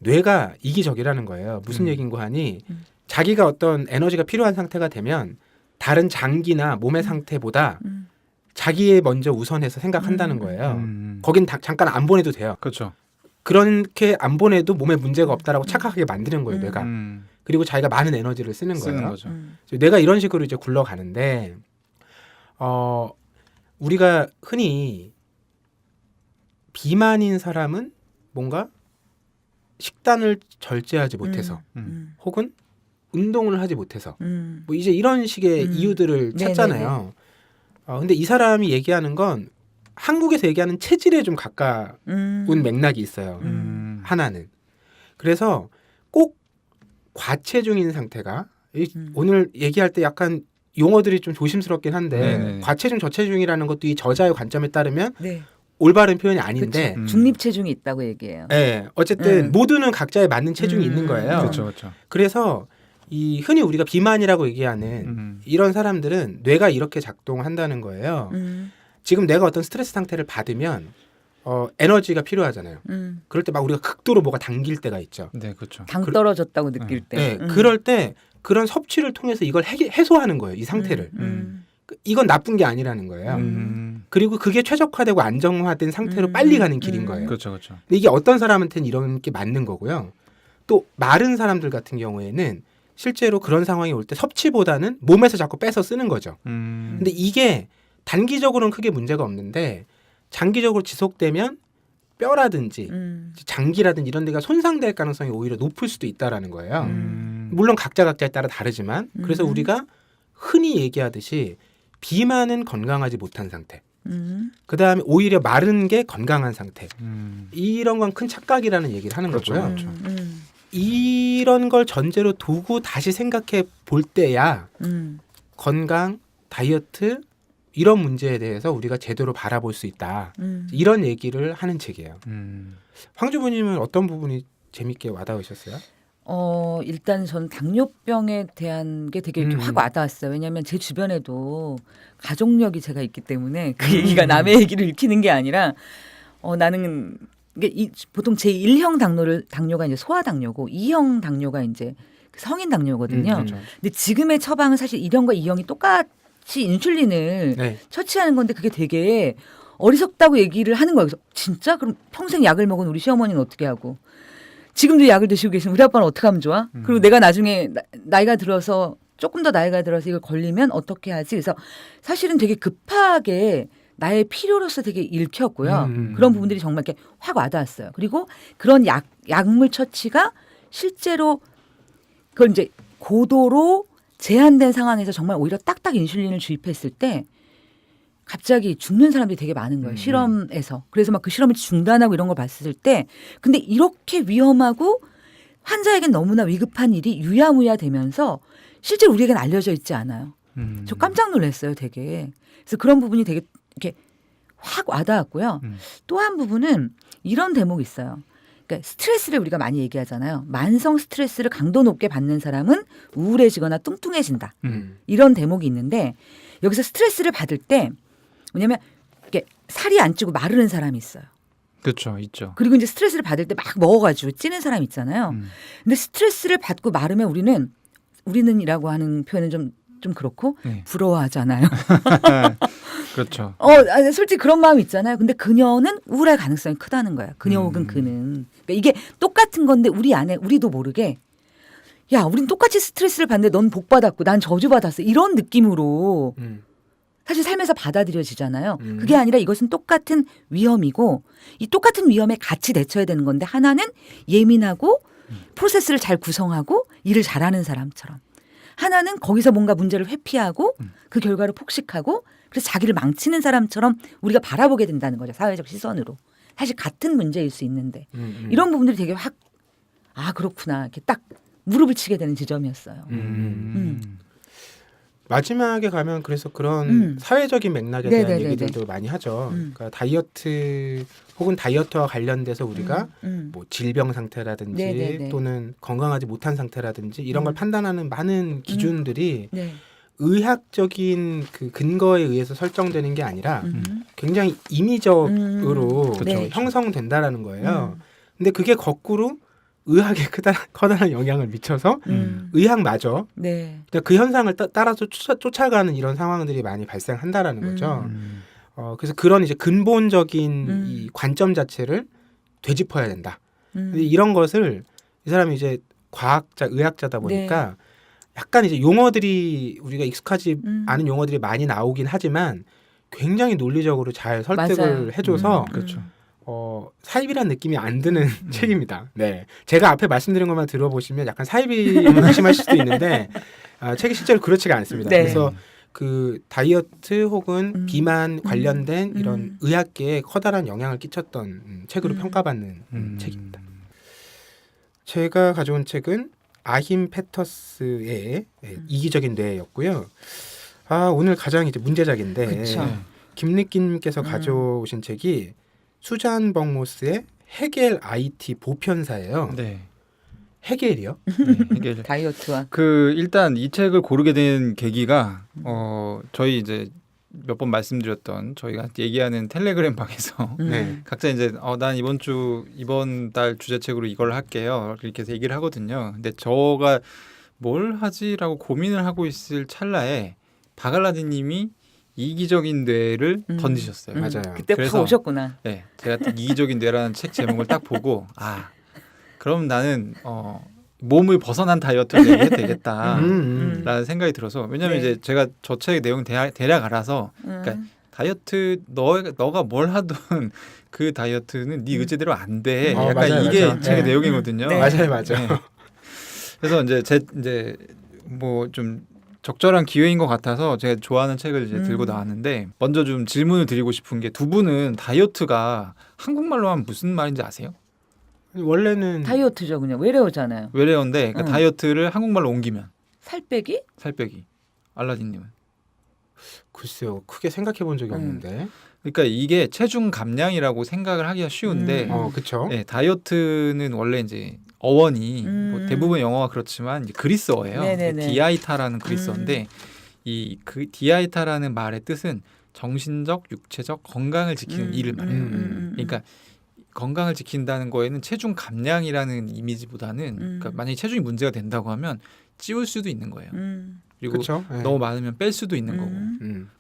뇌가 이기적이라는 거예요. 무슨 얘기인고 하니 자기가 어떤 에너지가 필요한 상태가 되면 다른 장기나 몸의 상태보다 자기에 먼저 우선해서 생각한다는 거예요. 거긴 잠깐 안 보내도 돼요. 그렇죠. 그렇게 안 보내도 몸에 문제가 없다라고 착각하게 만드는 거예요, 뇌가. 음. 그리고 자기가 많은 에너지를 쓰는 거예요. 쓰는 거죠. 뇌가 이런 식으로 이제 굴러가는데 우리가 흔히 비만인 사람은 뭔가 식단을 절제하지 못해서 혹은 운동을 하지 못해서 뭐 이제 이런 식의 이유들을 찾잖아요. 근데 이 사람이 얘기하는 건 한국에서 얘기하는 체질에 좀 가까운 맥락이 있어요. 하나는. 그래서 꼭 과체중인 상태가 오늘 얘기할 때 약간 용어들이 좀 조심스럽긴 한데 네네네. 과체중 저체중이라는 것도 이 저자의 관점에 따르면 네. 올바른 표현이 아닌데 그쵸. 중립 체중이 있다고 얘기해요. 네, 어쨌든 모두는 각자에 맞는 체중이 있는 거예요. 그렇죠, 그렇죠. 그래서 이 흔히 우리가 비만이라고 얘기하는 이런 사람들은 뇌가 이렇게 작동한다는 거예요. 지금 내가 어떤 스트레스 상태를 받으면 에너지가 필요하잖아요. 그럴 때 막 우리가 극도로 뭐가 당길 때가 있죠. 네, 그렇죠. 당 떨어졌다고 느낄 때. 네, 그럴 때 그런 섭취를 통해서 이걸 해소하는 거예요. 이 상태를. 이건 나쁜 게 아니라는 거예요. 그리고 그게 최적화되고 안정화된 상태로 빨리 가는 길인 거예요. 그렇죠, 그렇죠. 근데 이게 어떤 사람한테는 이런 게 맞는 거고요. 또 마른 사람들 같은 경우에는 실제로 그런 상황이 올 때 섭취보다는 몸에서 자꾸 빼서 쓰는 거죠. 근데 이게 단기적으로는 크게 문제가 없는데 장기적으로 지속되면 뼈라든지 장기라든지 이런 데가 손상될 가능성이 오히려 높을 수도 있다라는 거예요. 물론 각자에 따라 다르지만 그래서 우리가 흔히 얘기하듯이 비만은 건강하지 못한 상태. 그다음에 오히려 마른 게 건강한 상태. 이런 건 큰 착각이라는 얘기를 하는 그렇죠, 거고요. 그렇죠. 이런 걸 전제로 두고 다시 생각해 볼 때야 건강, 다이어트 이런 문제에 대해서 우리가 제대로 바라볼 수 있다. 이런 얘기를 하는 책이에요. 황주부님은 어떤 부분이 재밌게 와닿으셨어요? 일단 전 당뇨병에 대한 게 되게 확 와닿았어요. 왜냐하면 제 주변에도 가족력이 제가 있기 때문에 그 얘기가 남의 얘기를 읽히는 게 아니라 나는 이게 보통 제 1형 당뇨가 이제 소아당뇨고 2형 당뇨가 이제 성인 당뇨거든요. 그렇죠. 근데 지금의 처방은 사실 1형과 2형이 똑같이 인슐린을 네. 처치하는 건데 그게 되게 어리석다고 얘기를 하는 거예요. 그래서 진짜? 그럼 평생 약을 먹은 우리 시어머니는 어떻게 하고 지금도 약을 드시고 계신 우리 아빠는 어떻게 하면 좋아? 그리고 내가 나중에 나이가 들어서 조금 더 나이가 들어서 이걸 걸리면 어떻게 하지? 그래서 사실은 되게 급하게 나의 필요로서 되게 읽혔고요. 그런 부분들이 정말 이렇게 확 와닿았어요. 그리고 그런 약물 처치가 실제로 그걸 이제 고도로 제한된 상황에서 정말 오히려 딱딱 인슐린을 주입했을 때 갑자기 죽는 사람들이 되게 많은 거예요. 실험에서. 그래서 막 그 실험을 중단하고 이런 걸 봤을 때 근데 이렇게 위험하고 환자에겐 너무나 위급한 일이 유야무야 되면서 실제로 우리에겐 알려져 있지 않아요. 저 깜짝 놀랐어요, 되게. 그래서 그런 부분이 되게 이렇게 확 와닿았고요. 또 한 부분은 이런 대목이 있어요. 그러니까 스트레스를 우리가 많이 얘기하잖아요. 만성 스트레스를 강도 높게 받는 사람은 우울해지거나 뚱뚱해진다. 이런 대목이 있는데 여기서 스트레스를 받을 때 왜냐하면 이렇게 살이 안 찌고 마르는 사람이 있어요. 그렇죠, 있죠. 그리고 이제 스트레스를 받을 때 막 먹어가지고 찌는 사람 있잖아요. 근데 스트레스를 받고 마르면 우리는이라고 하는 표현은 좀 그렇고 네. 부러워하잖아요. 그렇죠. 솔직히 그런 마음 있잖아요. 근데 그녀는 우울할 가능성이 크다는 거야. 그녀 혹은 그는. 그러니까 이게 똑같은 건데 우리 안에 우리도 모르게 야, 우린 똑같이 스트레스를 받는데 넌 복 받았고 난 저주 받았어. 이런 느낌으로 사실 삶에서 받아들여지잖아요. 그게 아니라 이것은 똑같은 위험이고 이 똑같은 위험에 같이 대처해야 되는 건데 하나는 예민하고 프로세스를 잘 구성하고 일을 잘하는 사람처럼 하나는 거기서 뭔가 문제를 회피하고 그 결과를 폭식하고 그래서 자기를 망치는 사람처럼 우리가 바라보게 된다는 거죠. 사회적 시선으로. 사실 같은 문제일 수 있는데 이런 부분들이 되게 확 그렇구나 이렇게 딱 무릎을 치게 되는 지점이었어요. 마지막에 가면 그래서 그런 사회적인 맥락에 대한 네네네네. 얘기들도 많이 하죠. 그러니까 다이어트 혹은 다이어트와 관련돼서 우리가 뭐 질병 상태라든지 네네네. 또는 건강하지 못한 상태라든지 이런 걸 판단하는 많은 기준들이 네. 의학적인 그 근거에 의해서 설정되는 게 아니라 굉장히 인위적으로 그쵸, 네. 형성된다라는 거예요. 근데 그게 거꾸로 의학에 커다란 영향을 미쳐서 의학마저 네. 그냥 그 현상을 따라서 쫓아가는 이런 상황들이 많이 발생한다라는 거죠. 그래서 그런 이제 근본적인 이 관점 자체를 되짚어야 된다. 근데 이런 것을 이 사람이 이제 과학자, 의학자다 보니까 약간 이제 용어들이 우리가 익숙하지 않은 용어들이 많이 나오긴 하지만 굉장히 논리적으로 잘 설득을 맞아요. 해줘서 그렇죠. 사입이라는 느낌이 안 드는 책입니다. 네, 제가 앞에 말씀드린 것만 들어보시면 약간 사입이 의심하실 수도 있는데 책이 실제로 그렇지가 않습니다. 네. 그래서 그 다이어트 혹은 비만 관련된 이런 의학계에 커다란 영향을 끼쳤던 책으로 평가받는 책입니다. 제가 가져온 책은 아힘 페터스의 이기적인 뇌였고요. 오늘 가장 이제 문제작인데 그쵸. 김리끼님께서 가져오신 책이 수잔 벅모스의 헤겔 IT 보편사예요. 네. 헤겔이요? 이게 다이어트와 일단 이 책을 고르게 된 계기가 저희 이제 몇 번 말씀드렸던 저희가 얘기하는 텔레그램 방에서 네. 각자 이제 난 이번 달 주제책으로 이걸 할게요. 이렇게 해서 얘기를 하거든요. 근데 저가 뭘 하지라고 고민을 하고 있을 찰나에 바갈라디님이 이기적인 뇌를 던지셨어요. 맞아요. 그때 그래서- 팍 오셨구나. 네, 제가 딱 이기적인 뇌라는 책 제목을 딱 보고 그럼 나는 몸을 벗어난 다이어트를 해도 되겠다. 라는 생각이 들어서 왜냐하면 네. 이제 제가 저 책 내용 대략 알아서 그러니까 다이어트 너가 뭘 하든 그 다이어트는 네 의지대로 안 돼. 약간 맞아요, 이게 맞아요. 책의 네. 내용이거든요. 네. 맞아요. 네. 그래서 이제 뭐 좀 적절한 기회인 것 같아서 제가 좋아하는 책을 이제 들고 나왔는데 먼저 좀 질문을 드리고 싶은 게 두 분은 다이어트가 한국말로 하면 무슨 말인지 아세요? 원래는 다이어트죠, 그냥 외래어잖아요. 외래어인데 그러니까 다이어트를 한국말로 옮기면 살 빼기? 살 빼기. 알라딘님은? 글쎄요, 크게 생각해 본 적이 없는데. 그러니까 이게 체중 감량이라고 생각을 하기가 쉬운데 그쵸. 네, 다이어트는 원래 이제 어원이 뭐 대부분 영어가 그렇지만 이제 그리스어예요. 네네네. 디아이타라는 그리스어인데 이 그 디아이타라는 말의 뜻은 정신적, 육체적 건강을 지키는 일을 말해요. 그러니까 건강을 지킨다는 거에는 체중 감량이라는 이미지보다는 그러니까 만약에 체중이 문제가 된다고 하면 찌울 수도 있는 거예요. 그리고 그쵸. 네. 너무 많으면 뺄 수도 있는 거고.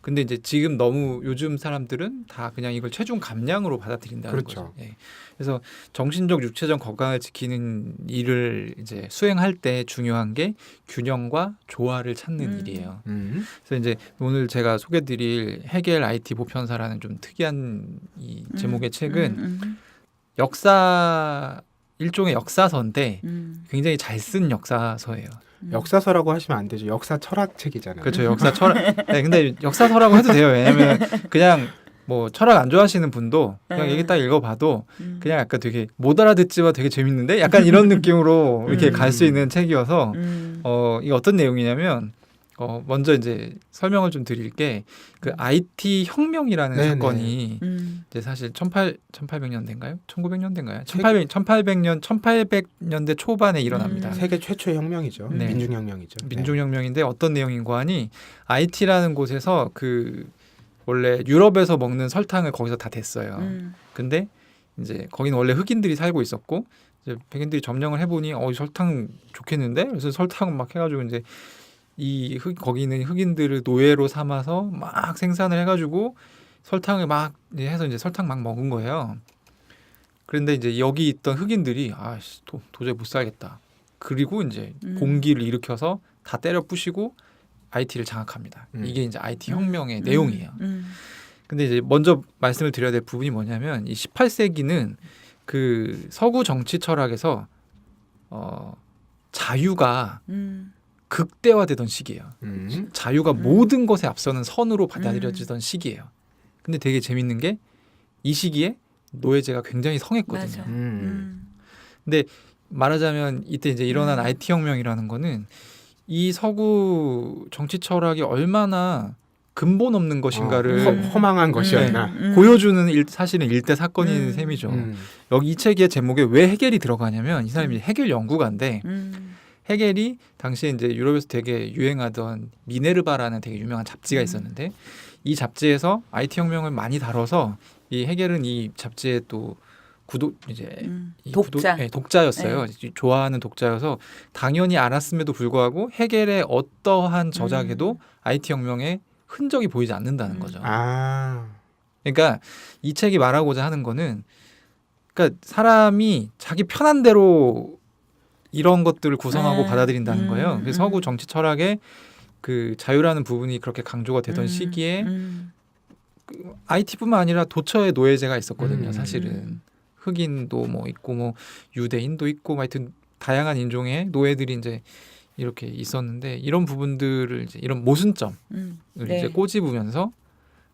근데 이제 지금 너무 요즘 사람들은 다 그냥 이걸 체중 감량으로 받아들인다는 그렇죠. 거죠. 예. 그래서 정신적, 육체적 건강을 지키는 일을 이제 수행할 때 중요한 게 균형과 조화를 찾는 일이에요. 그래서 이제 오늘 제가 소개드릴 헤겔 IT 보편사라는 좀 특이한 이 제목의 책은 일종의 역사서인데 굉장히 잘 쓴 역사서예요. 역사서라고 하시면 안 되죠. 역사 철학 책이잖아요. 그렇죠. 역사 철학. 네, 근데 역사서라고 해도 돼요. 왜냐하면 그냥 뭐 철학 안 좋아하시는 분도 그냥 얘기 딱 읽어봐도 그냥 약간 되게 못 알아듣지만 되게 재밌는데 약간 이런 느낌으로 이렇게 갈 수 있는 책이어서 이게 어떤 내용이냐면 먼저 이제 설명을 좀 드릴게 그 IT 혁명이라는 네네. 사건이 이제 사실 1800년대인가요? 1900년대인가요? 1800년대 초반에 일어납니다. 세계 최초의 혁명이죠. 네. 민중혁명이죠. 민중혁명인데 어떤 내용인고 하니 IT라는 곳에서 그 원래 유럽에서 먹는 설탕을 거기서 다 댔어요. 근데 이제 거기는 원래 흑인들이 살고 있었고 이제 백인들이 점령을 해보니 이 설탕 좋겠는데 그래서 설탕 막 해가지고 이제 거기 있는 흑인들을 노예로 삼아서 막 생산을 해가지고 설탕을 막 해서 이제 설탕 막 먹은 거예요. 그런데 이제 여기 있던 흑인들이 도저히 못 살겠다. 그리고 이제 공기를 일으켜서 다 때려 부시고 IT를 장악합니다. 이게 이제 IT 혁명의 내용이에요. 근데 이제 먼저 말씀을 드려야 될 부분이 뭐냐면 이 18세기는 그 서구 정치 철학에서 자유가 극대화되던 시기예요. 자유가 모든 것에 앞서는 선으로 받아들여지던 시기예요. 근데 되게 재밌는 게 이 시기에 노예제가 굉장히 성했거든요. 맞아. 근데 말하자면 이때 이제 일어난 IT 혁명이라는 거는 이 서구 정치 철학이 얼마나 근본 없는 것인가를 허망한 것이었나. 보여주는 사실은 일대 사건인 셈이죠. 음. 여기 이 책의 제목에 왜 헤겔이 들어가냐면 이 사람이 헤겔 연구가인데 헤겔이 당시에 이제 유럽에서 되게 유행하던 미네르바라는 되게 유명한 잡지가 있었는데 이 잡지에서 IT 혁명을 많이 다뤄서 이 헤겔은 이 잡지에 또 구독 이제 이 독자. 독자였어요. 좋아하는 독자여서 당연히 알았음에도 불구하고 헤겔의 어떠한 저작에도 IT 혁명의 흔적이 보이지 않는다는 거죠. 아, 그러니까 이 책이 말하고자 하는 거는 그러니까 사람이 자기 편한 대로 이런 것들을 구성하고 받아들인다는 거예요. 그래서 서구 정치 철학의 그 자유라는 부분이 그렇게 강조가 되던 시기에 IT뿐만 아니라 도처에 노예제가 있었거든요. 사실은 흑인도 뭐 있고 뭐 유대인도 있고 뭐 하여튼 다양한 인종의 노예들이 이제 이렇게 있었는데 이런 부분들을 이제 이런 모순점을 네. 이제 꼬집으면서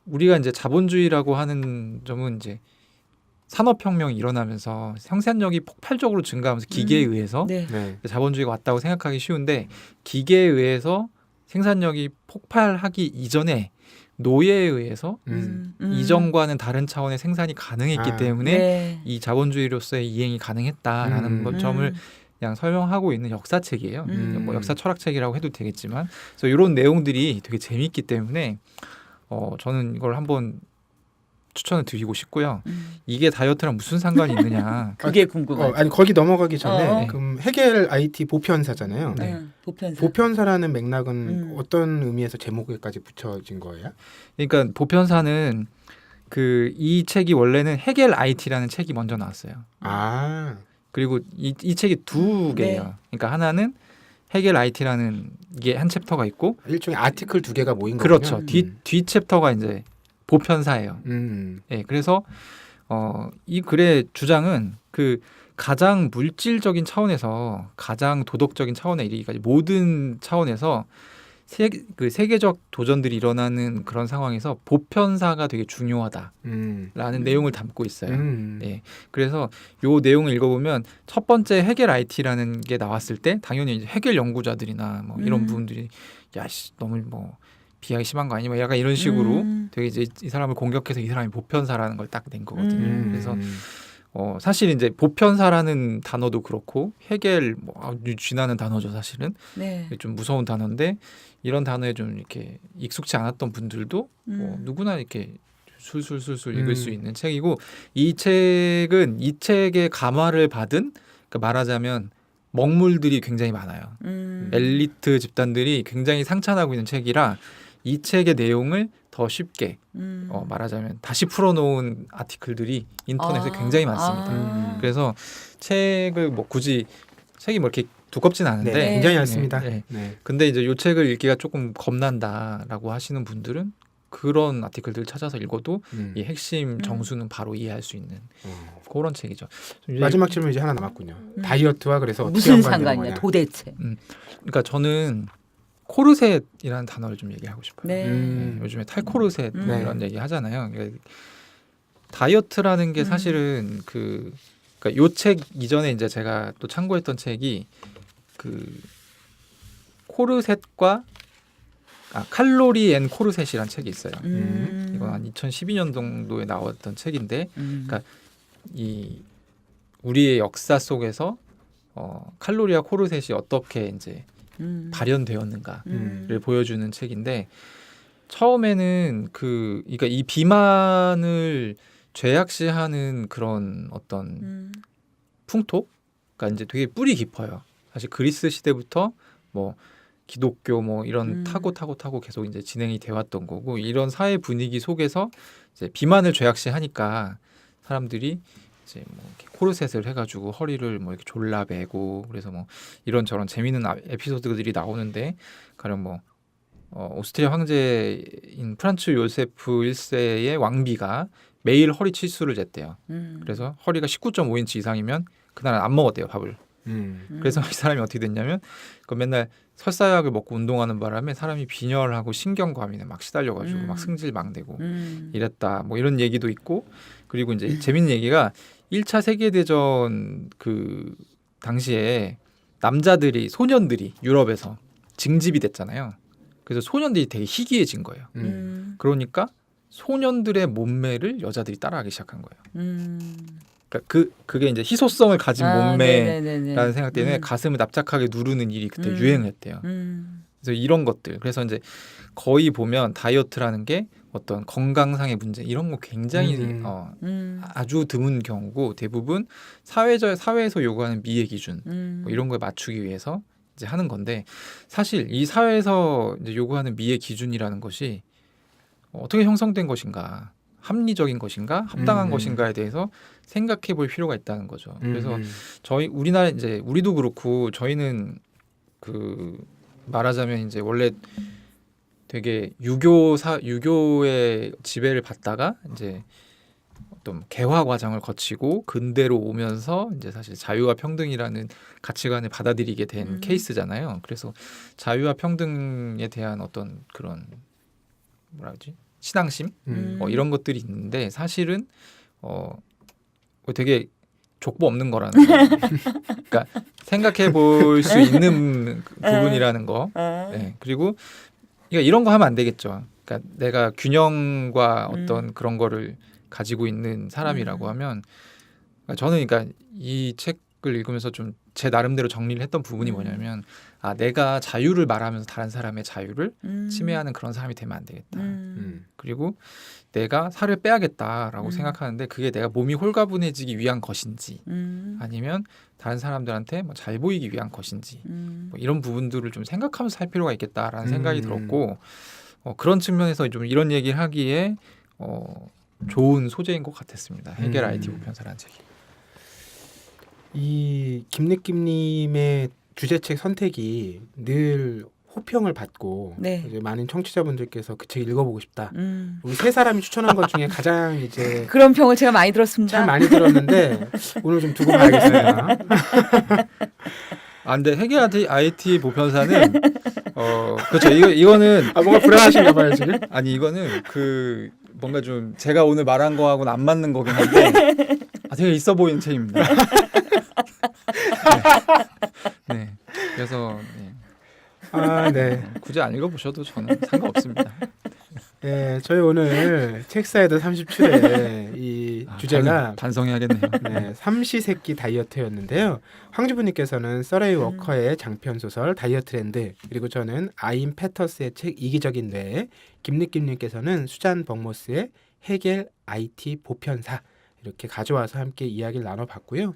우리가 이제 자본주의라고 하는 점은 이제 산업혁명이 일어나면서 생산력이 폭발적으로 증가하면서 기계에 의해서 네. 네. 자본주의가 왔다고 생각하기 쉬운데 기계에 의해서 생산력이 폭발하기 이전에 노예에 의해서 이전과는 다른 차원의 생산이 가능했기 아. 때문에 네. 이 자본주의로서의 이행이 가능했다라는 점을 그냥 설명하고 있는 역사책이에요. 뭐 역사 철학책이라고 해도 되겠지만 그래서 이런 내용들이 되게 재미있기 때문에 저는 이걸 한번 추천을 드리고 싶고요. 이게 다이어트랑 무슨 상관이 있느냐? 그게 궁금해요. 아니 거기 넘어가기 전에 어. 그럼 헤겔 IT 보편사잖아요. 네. 보편사. 보편사라는 맥락은 어떤 의미에서 제목에까지 붙여진 거예요? 그러니까 보편사는 그 이 책이 원래는 헤겔 IT라는 책이 먼저 나왔어요. 아, 그리고 이 책이 두 개예요. 네. 그러니까 하나는 헤겔 IT라는 이게 한 챕터가 있고 일종의 아티클 두 개가 모인 그렇죠. 거군요. 뒤 챕터가 이제 보편사예요. 예, 그래서 이 글의 주장은 그 가장 물질적인 차원에서 가장 도덕적인 차원에 이르기까지 모든 차원에서 그 세계적 도전들이 일어나는 그런 상황에서 보편사가 되게 중요하다라는 내용을 담고 있어요. 예, 그래서 요 내용을 읽어보면 첫 번째 헤겔 IT라는 게 나왔을 때 당연히 이제 헤겔 연구자들이나 뭐 이런 부분들이 야씨 너무 뭐 비하기 심한 거 아니면 약간 이런 식으로 되게 이제 이 사람을 공격해서 이 사람이 보편사라는 걸 딱 낸 거거든요. 그래서 사실 이제 보편사라는 단어도 그렇고 헤겔 뭐 쥐나는 단어죠 사실은. 네. 좀 무서운 단어인데 이런 단어에 좀 이렇게 익숙치 않았던 분들도 뭐 누구나 이렇게 술술술술 읽을 수 있는 책이고 이 책은 이 책의 감화를 받은 그러니까 말하자면 먹물들이 굉장히 많아요. 엘리트 집단들이 굉장히 상찬하고 있는 책이라 이 책의 내용을 더 쉽게 말하자면 다시 풀어놓은 아티클들이 인터넷에 굉장히 많습니다. 그래서 책을 뭐 굳이 책이 뭐 이렇게 두껍진 않은데 네, 굉장히 얇습니다. 네. 네. 근데 이제 이 책을 읽기가 조금 겁난다라고 하시는 분들은 그런 아티클들을 찾아서 읽어도 이 핵심 정수는 바로 이해할 수 있는 그런 책이죠. 이제 마지막 질문 이제 하나 남았군요. 다이어트와 그래서 어떻게 무슨 연관되는 상관이냐 거냐? 도대체. 그러니까 저는 코르셋이라는 단어를 좀 얘기하고 싶어요. 네. 요즘에 탈코르셋 이런 얘기 하잖아요. 그러니까 다이어트라는 게 사실은 그러니까 요 책 이전에 이제 제가 또 참고했던 책이 그 코르셋과 칼로리 앤 코르셋이라는 책이 있어요. 이건 한 2012년 정도에 나왔던 책인데, 그러니까 이 우리의 역사 속에서 칼로리와 코르셋이 어떻게 이제 발현되었는가를 보여주는 책인데 처음에는 그러니까 이 비만을 죄악시하는 그런 어떤 풍토가 이제 되게 뿌리 깊어요. 사실 그리스 시대부터 뭐 기독교 뭐 이런 타고 계속 이제 진행이 돼 왔던 거고 이런 사회 분위기 속에서 이제 비만을 죄악시하니까 사람들이 이제 뭐 이렇게 코르셋을 해가지고 허리를 뭐 이렇게 졸라매고 그래서 뭐 이런저런 재미있는 에피소드들이 나오는데 가령 뭐 오스트리아 황제인 프란츠 요세프 1세의 왕비가 매일 허리 치수를 쟀대요. 그래서 허리가 19.5인치 이상이면 그날은 안 먹었대요 밥을. 그래서 이 사람이 어떻게 됐냐면 그 맨날 설사약을 먹고 운동하는 바람에 사람이 빈혈하고 신경과민에 막 시달려가지고 막 승질망대고 이랬다. 뭐 이런 얘기도 있고 그리고 이제 재밌는 얘기가 1차 세계대전 그 당시에 남자들이 소년들이 유럽에서 징집이 됐잖아요. 그래서 소년들이 되게 희귀해진 거예요. 그러니까 소년들의 몸매를 여자들이 따라하기 시작한 거예요. 그러니까 그게 이제 희소성을 가진 몸매라는 네네네네. 생각 때문에 가슴을 납작하게 누르는 일이 그때 음. 유행했대요. 그래서 이런 것들. 그래서 이제 거의 보면 다이어트라는 게 어떤 건강상의 문제 이런 거 굉장히 아주 드문 경우고 대부분 사회에서 요구하는 미의 기준 뭐 이런 거에 맞추기 위해서 이제 하는 건데 사실 이 사회에서 이제 요구하는 미의 기준이라는 것이 어떻게 형성된 것인가, 합리적인 것인가, 합당한 것인가에 대해서 생각해 볼 필요가 있다는 거죠. 그래서 우리나라 이제 우리도 그렇고 저희는 그 말하자면 이제 원래 되게 유교의 지배를 받다가 이제 어떤 개화 과정을 거치고 근대로 오면서 이제 사실 자유와 평등이라는 가치관을 받아들이게 된 케이스잖아요. 그래서 자유와 평등에 대한 어떤 그런 뭐라 그러지? 신앙심 이런 것들이 있는데 사실은 되게 족보 없는 거라는 거예요. 그러니까 생각해 볼 수 있는 부분이라는 거. 네. 그리고 그러니까 이런 거 하면 안 되겠죠. 그러니까 내가 균형과 어떤 그런 거를 가지고 있는 사람이라고 하면 저는 그러니까 이 책을 읽으면서 좀 제 나름대로 정리를 했던 부분이 뭐냐면 내가 자유를 말하면서 다른 사람의 자유를 침해하는 그런 사람이 되면 안 되겠다. 그리고 내가 살을 빼야겠다라고 생각하는데 그게 내가 몸이 홀가분해지기 위한 것인지 아니면 다른 사람들한테 뭐 잘 보이기 위한 것인지 뭐 이런 부분들을 좀 생각하면서 살 필요가 있겠다라는 생각이 들었고 그런 측면에서 좀 이런 얘기를 하기에 좋은 소재인 것 같았습니다. 해겔 IT 보편사라는 책이. 이 김느낌님의 주제책 선택이 늘 호평을 받고 네. 이제 많은 청취자분들께서 그 책 읽어보고 싶다. 우리 세 사람이 추천한 것 중에 가장 이제 그런 평을 제가 많이 들었습니다. 참 많이 들었는데 오늘 좀 두고 봐야겠습니다. 근데 해겔 IT 보편사는 그렇죠. 이거는 뭔가 불안하신가 봐요 지금. 아니 이거는 그 뭔가 좀 제가 오늘 말한 거하고는 안 맞는 거긴 한데 되게 있어 보이는 책입니다. 네. 그래서 네. 굳이 안 읽어보셔도 저는 상관없습니다. 네, 저희 오늘 책사이드 37회 이 주제가 반성해야겠네요. 네, 삼시세끼 다이어트였는데요. 황주부님께서는 서레이 워커의 장편 소설 다이어트 랜드, 그리고 저는 아임 패터스의 책 이기적인 뇌, 김느낌님께서는 수잔 벅모스의 해겔 IT 보편사 이렇게 가져와서 함께 이야기를 나눠봤고요.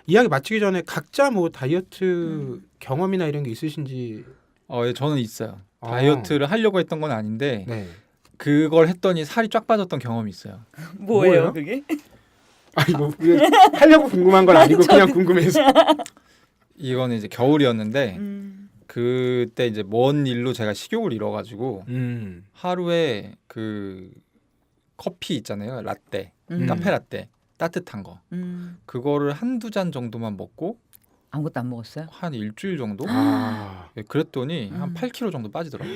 이야기 마치기 전에 각자 뭐 다이어트 경험이나 이런 게 있으신지? 예, 저는 있어요. 다이어트를 하려고 했던 건 아닌데 네. 그걸 했더니 살이 쫙 빠졌던 경험이 있어요. 뭐예요? 그게? 아니 뭐 하려고 궁금한 건 아니고 그냥 궁금해서. 이거는 이제 겨울이었는데 그때 이제 먼 일로 제가 식욕을 잃어가지고 하루에 그 커피 있잖아요, 라떼, 카페 라떼 따뜻한 거 그거를 한두 잔 정도만 먹고 아무것도 안 먹었어요? 한 일주일 정도? 예, 그랬더니 한 8kg 정도 빠지더라고요.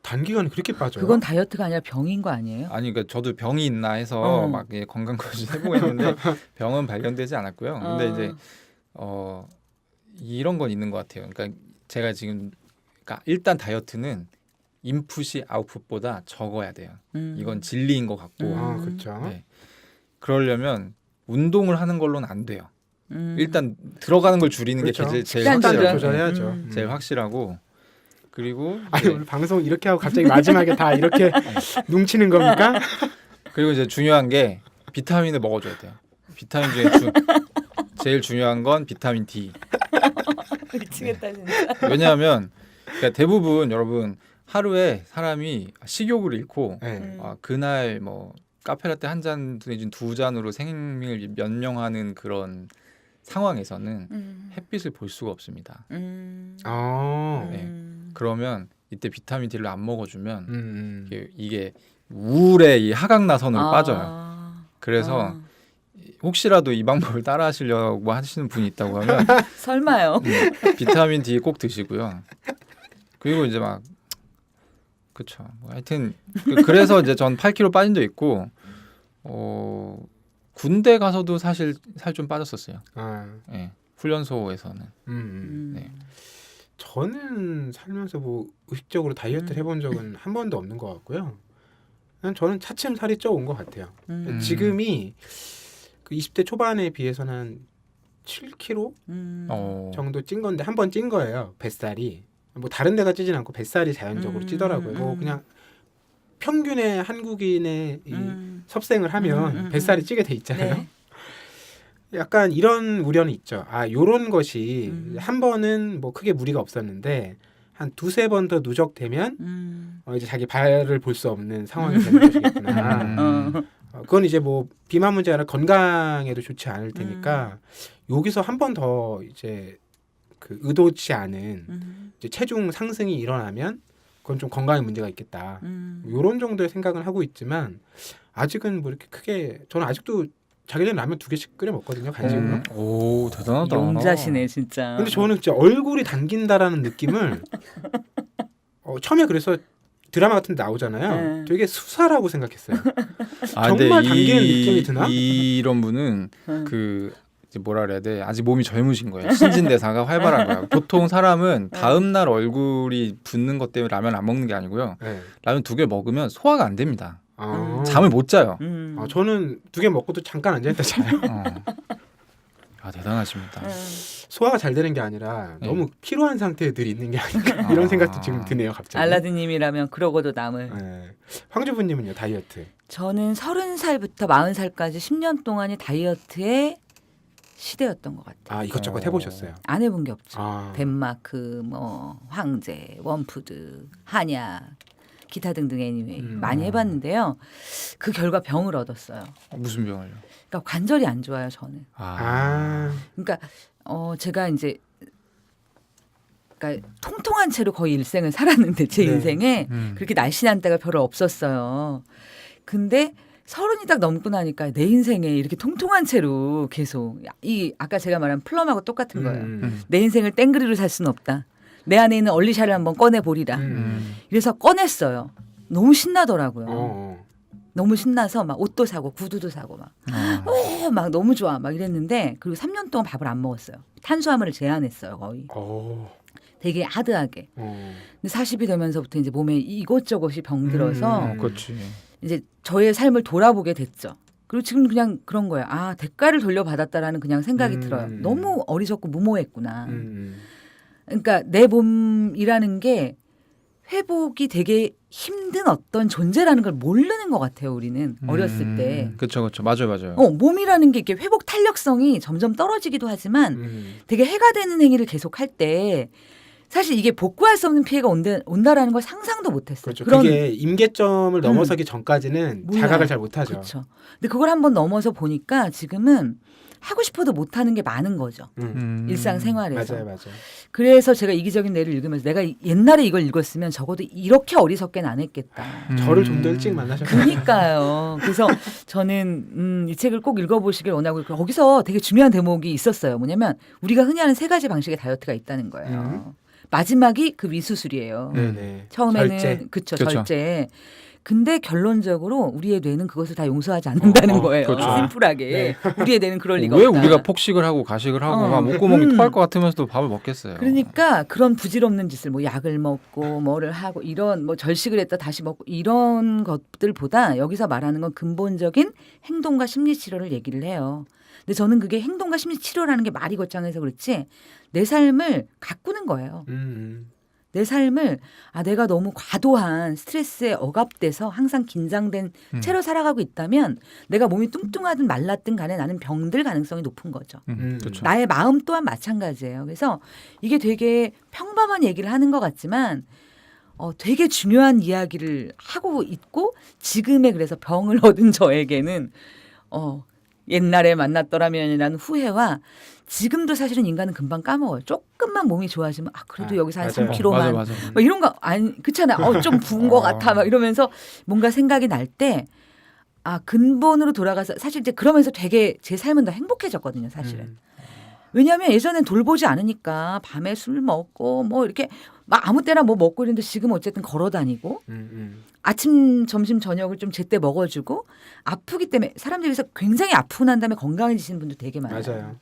단기간에 그렇게 빠져요? 그건 다이어트가 아니라 병인 거 아니에요? 아니 그러니까 저도 병이 있나 해서 막 건강 검진 해보고 했는데 병은 발견되지 않았고요. 근데 이제 이런 건 있는 것 같아요. 그러니까 제가 지금 그러니까 일단 다이어트는 인풋이 아웃풋보다 적어야 돼요. 이건 진리인 것 같고. 그렇죠. 네. 그러려면 운동을 하는 걸로는 안 돼요. 일단 들어가는 걸 줄이는 그렇죠. 게 제일 식단 식단을 확실하고, 조절해야죠. 제일 확실하고 그리고 아니 이제, 오늘 방송 이렇게 하고 갑자기 마지막에 다 이렇게 뭉치는 겁니까? 그리고 이제 중요한 게 비타민을 먹어줘야 돼요. 비타민 중에 제일 중요한 건 비타민 D. 미치겠다 진짜. 왜냐하면 그러니까 대부분 여러분 하루에 사람이 식욕을 잃고 네. 그날 뭐 카페라떼 한 잔 내지는 두 잔으로 생명을 면명하는 그런 상황에서는 햇빛을 볼 수가 없습니다. 네. 그러면 이때 비타민 D를 안 먹어주면 이게 우울의 이 하강나선으로 빠져요. 그래서 혹시라도 이 방법을 따라하시려고 하시는 분이 있다고 하면 설마요? 비타민 D 꼭 드시고요. 그리고 이제 막 그쵸. 뭐 하여튼 그래서 이제 전 8kg 빠진 적 있고 군대 가서도 사실 살 좀 빠졌었어요. 네, 훈련소에서는. 네. 저는 살면서 뭐 의식적으로 다이어트를 해본 적은 한 번도 없는 것 같고요. 그냥 저는 차츰 살이 쪄 온 것 같아요. 지금이 그 20대 초반에 비해서는 한 7kg 정도 찐 건데 한 번 찐 거예요. 뱃살이. 뭐 다른 데가 찌진 않고 뱃살이 자연적으로 찌더라고요. 뭐 그냥 평균의 한국인의 이 섭생을 하면 뱃살이 찌게 돼 있잖아요. 네. 약간 이런 우려는 있죠. 아, 요런 것이 한 번은 뭐 크게 무리가 없었는데 한 두세 번 더 누적되면 이제 자기 발을 볼 수 없는 상황이 되는 것이겠구나. 그건 이제 뭐 비만 문제 아니라 건강에도 좋지 않을 테니까 여기서 한 번 더 이제 그 의도치 않은 이제 체중 상승이 일어나면 그건 좀 건강에 문제가 있겠다. 요런 정도의 생각을 하고 있지만 아직은 뭐 이렇게 크게 저는 아직도 자기 전에 라면 2개씩 끓여 먹거든요. 간식으로. 오 대단하다. 용자시네 진짜. 근데 저는 진짜 얼굴이 당긴다라는 느낌을 처음에 그래서 드라마 같은 데 나오잖아요. 네. 되게 수사라고 생각했어요. 근데 정말 당기는 느낌이 드나? 이런 분은 그 이제 뭐라 그래야 돼? 아직 몸이 젊으신 거예요. 신진대사가 활발한 거야. 보통 사람은 다음 날 얼굴이 붓는 것 때문에 라면 안 먹는 게 아니고요. 네. 라면 2개 먹으면 소화가 안 됩니다. 잠을 잠을 못 자요. 저는 2개 먹고도 잠깐 앉아있다 자요. 아 대단하십니다. 소화가 잘 되는 게 아니라 너무 피로한 상태에 늘 있는 게 아닌가 이런 생각도 지금 드네요. 갑자기. 알라딘님이라면 그러고도 남을. 네. 황주부님은요 다이어트. 저는 30살부터 40살까지 10년 동안이 다이어트의 시대였던 것 같아요. 아 이것저것 해보셨어요? 안 해본 게 없죠. 아. 덴마크, 뭐 황제, 원푸드, 한약, 기타 등등 애니메이 많이 해봤는데요. 그 결과 병을 얻었어요. 무슨 병을요? 그러니까 관절이 안 좋아요, 저는. 그러니까 제가 이제 그러니까 통통한 채로 거의 일생을 살았는데 제 네. 인생에 그렇게 날씬한 때가 별로 없었어요. 근데 30이 딱 넘고 나니까 내 인생에 이렇게 통통한 채로 계속 이 아까 제가 말한 플럼하고 똑같은 거예요. 내 인생을 땡그리로 살 수는 없다. 내 안에 있는 얼리샤를 한번 꺼내 보리라. 그래서 꺼냈어요. 너무 신나더라고요. 너무 신나서 막 옷도 사고 구두도 사고 막 너무 좋아 막 이랬는데 그리고 3년 동안 밥을 안 먹었어요. 탄수화물을 제한했어요 거의. 되게 하드하게. 근데 40이 되면서부터 이제 몸에 이것저것이 병들어서 그렇지. 이제 저의 삶을 돌아보게 됐죠. 그리고 지금 그냥 그런 거예요. 아 대가를 돌려받았다라는 그냥 생각이 들어요. 너무 어리석고 무모했구나. 그러니까 내 몸이라는 게 회복이 되게 힘든 어떤 존재라는 걸 모르는 것 같아요. 우리는 어렸을 때. 그렇죠, 맞아요. 몸이라는 게 이렇게 회복 탄력성이 점점 떨어지기도 하지만 되게 해가 되는 행위를 계속할 때 사실 이게 복구할 수 없는 피해가 온다라는 걸 상상도 못했어요. 그렇죠. 그게 임계점을 넘어서기 전까지는 몰라요. 자각을 잘 못하죠. 그렇죠. 근데 그걸 한번 넘어서 보니까 지금은 하고 싶어도 못하는 게 많은 거죠. 일상생활에서. 맞아요. 그래서 제가 이기적인 뇌를 읽으면서 내가 옛날에 이걸 읽었으면 적어도 이렇게 어리석게는 안 했겠다. 저를 좀 더 일찍 만나셨어요. 그러니까요. 그래서 저는 이 책을 꼭 읽어보시길 원하고 거기서 되게 중요한 대목이 있었어요. 뭐냐면 우리가 흔히 하는 3가지 방식의 다이어트가 있다는 거예요. 마지막이 그 위수술이에요. 네네. 처음에는 절제. 그쵸. 그렇죠. 근데 결론적으로 우리의 뇌는 그것을 다 용서하지 않는다는 거예요. 그렇죠. 심플하게. 우리의 뇌는 그럴 리가 왜 없다. 우리가 폭식을 하고 가식을 하고 막 목구멍이 토할 것 같으면서도 밥을 먹겠어요. 그러니까 그런 부질없는 짓을 뭐 약을 먹고 뭐를 하고 이런 뭐 절식을 했다 다시 먹고 이런 것들보다 여기서 말하는 건 근본적인 행동과 심리 치료를 얘기를 해요. 근데 저는 그게 행동과 심리 치료라는 게 말이 거창해서 그렇지 내 삶을 가꾸는 거예요. 내 삶을 내가 너무 과도한 스트레스에 억압돼서 항상 긴장된 채로 살아가고 있다면 내가 몸이 뚱뚱하든 말랐든 간에 나는 병들 가능성이 높은 거죠. 그렇죠. 나의 마음 또한 마찬가지예요. 그래서 이게 되게 평범한 얘기를 하는 것 같지만 되게 중요한 이야기를 하고 있고 지금의 그래서 병을 얻은 저에게는 옛날에 만났더라면이라는 후회와 지금도 사실은 인간은 금방 까먹어요. 조금만 몸이 좋아지면 그래도 여기서 한 맞아요. 3kg만 맞아. 막 이런 거 아니 그렇잖아요. 좀 부은 것 같아 막 이러면서 뭔가 생각이 날 때 근본으로 돌아가서 사실 이제 그러면서 되게 제 삶은 더 행복해졌거든요. 사실은. 왜냐하면 예전엔 돌보지 않으니까 밤에 술 먹고 뭐 이렇게 막 아무 때나 뭐 먹고 이랬는데 지금 어쨌든 걸어 다니고 아침, 점심, 저녁을 좀 제때 먹어주고 아프기 때문에 사람들이 그래서 굉장히 아프고 난 다음에 건강해지시는 분들 되게 많아요. 맞아요.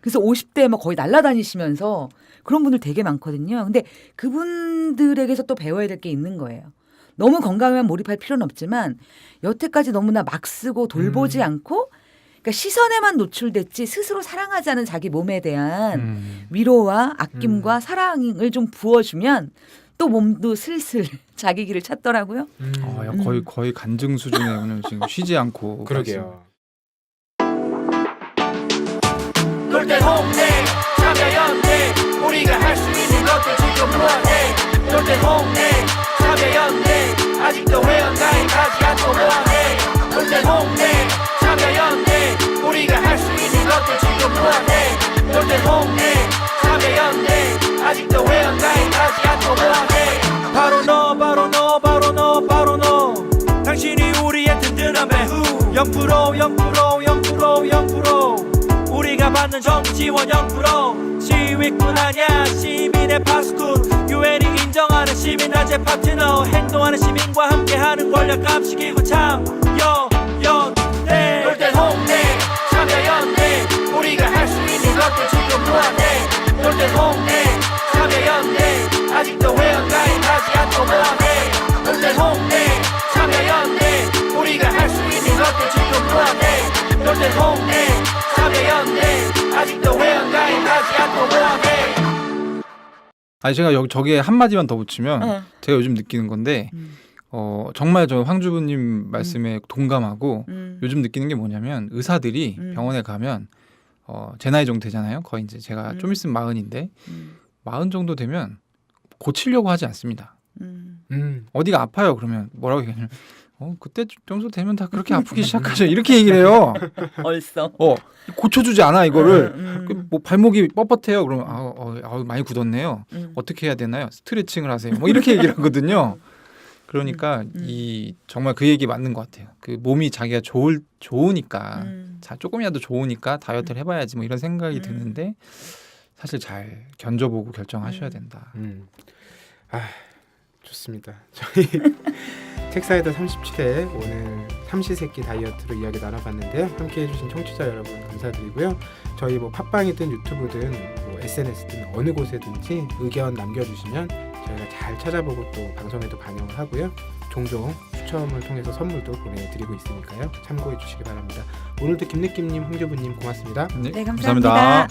그래서 50대에 막 거의 날아다니시면서 그런 분들 되게 많거든요. 근데 그분들에게서 또 배워야 될 게 있는 거예요. 너무 건강에만 몰입할 필요는 없지만 여태까지 너무나 막 쓰고 돌보지 않고 그러니까 시선에만 노출됐지 스스로 사랑하자는 자기 몸에 대한 음. 위로와 아낌과 사랑을 좀 부어주면 또 몸도 슬슬 자기 길을 찾더라고요. 야, 거의 간증 수준에 오늘 지금 쉬지 않고 그러게요. 놀때 홍대 참여연대 우리가 할 수 있는 것들 지금 뭐해 놀때 홍대 참여연대 아직도 회원가입하지 않고 뭐해 놀때 홍대 참여연대 우리가 할 수 있는 것들 지금 뭐해 놀때 홍대 참여연대 아직도 회원가입하지 않고 뭐해 바로 너 바로 너 바로 너 바로 너 당신이 우리의 든든한 배후 0% 0% 우리가 받는 정치원 0% 시위꾼 아냐 시민의 파수꾼 유엔이 인정하는 시민단체 파트너 행동하는 시민과 함께하는 권력 감시기구 참여연대 놀때 홍대 참여연대 우리가 할 수 있는 것들 지금 뭐해 놀때 홍대 참여연대 아직도 회원가입하지 않고 뭐해 놀때 홍대 참여연대 우리가 할 수 있는 것들 지금 뭐해 놀때 홍대 참여연대 아직도 회원가입하지 않고 뭐해 아니 제가 저기에 한 마디만 더 붙이면 어. 제가 요즘 느끼는 건데 정말 저 황주부님 말씀에 동감하고 요즘 느끼는 게 뭐냐면 의사들이 병원에 가면 제 나이 정도 되잖아요. 거의 이제 제가 좀 있으면 40인데 40 정도 되면 고치려고 하지 않습니다. 어디가 아파요 그러면 뭐라고 얘기하냐면 그때 정도 되면 다 그렇게 아프기 시작하죠. 이렇게 얘기를 해요. 얼싸. 고쳐주지 않아 이거를. 뭐 발목이 뻣뻣해요. 그러면 많이 굳었네요. 어떻게 해야 되나요? 스트레칭을 하세요. 뭐 이렇게 얘기를 하거든요. 그러니까 이 정말 그 얘기 맞는 것 같아요. 그 몸이 자기가 좋으니까 조금이라도 좋으니까 다이어트를 해봐야지 뭐 이런 생각이 드는데 사실 잘 견뎌보고 결정하셔야 된다. 좋습니다. 저희 책사이다 37회 오늘 삼시세끼 다이어트로 이야기 나눠봤는데요. 함께해주신 청취자 여러분 감사드리고요. 저희 뭐 팟빵이든 유튜브든 뭐 SNS든 어느 곳에든지 의견 남겨주시면 저희가 잘 찾아보고 또 방송에도 반영을 하고요. 종종 추첨을 통해서 선물도 보내드리고 있으니까요. 참고해 주시기 바랍니다. 오늘도 김느낌님, 황주부님 고맙습니다. 네, 감사합니다.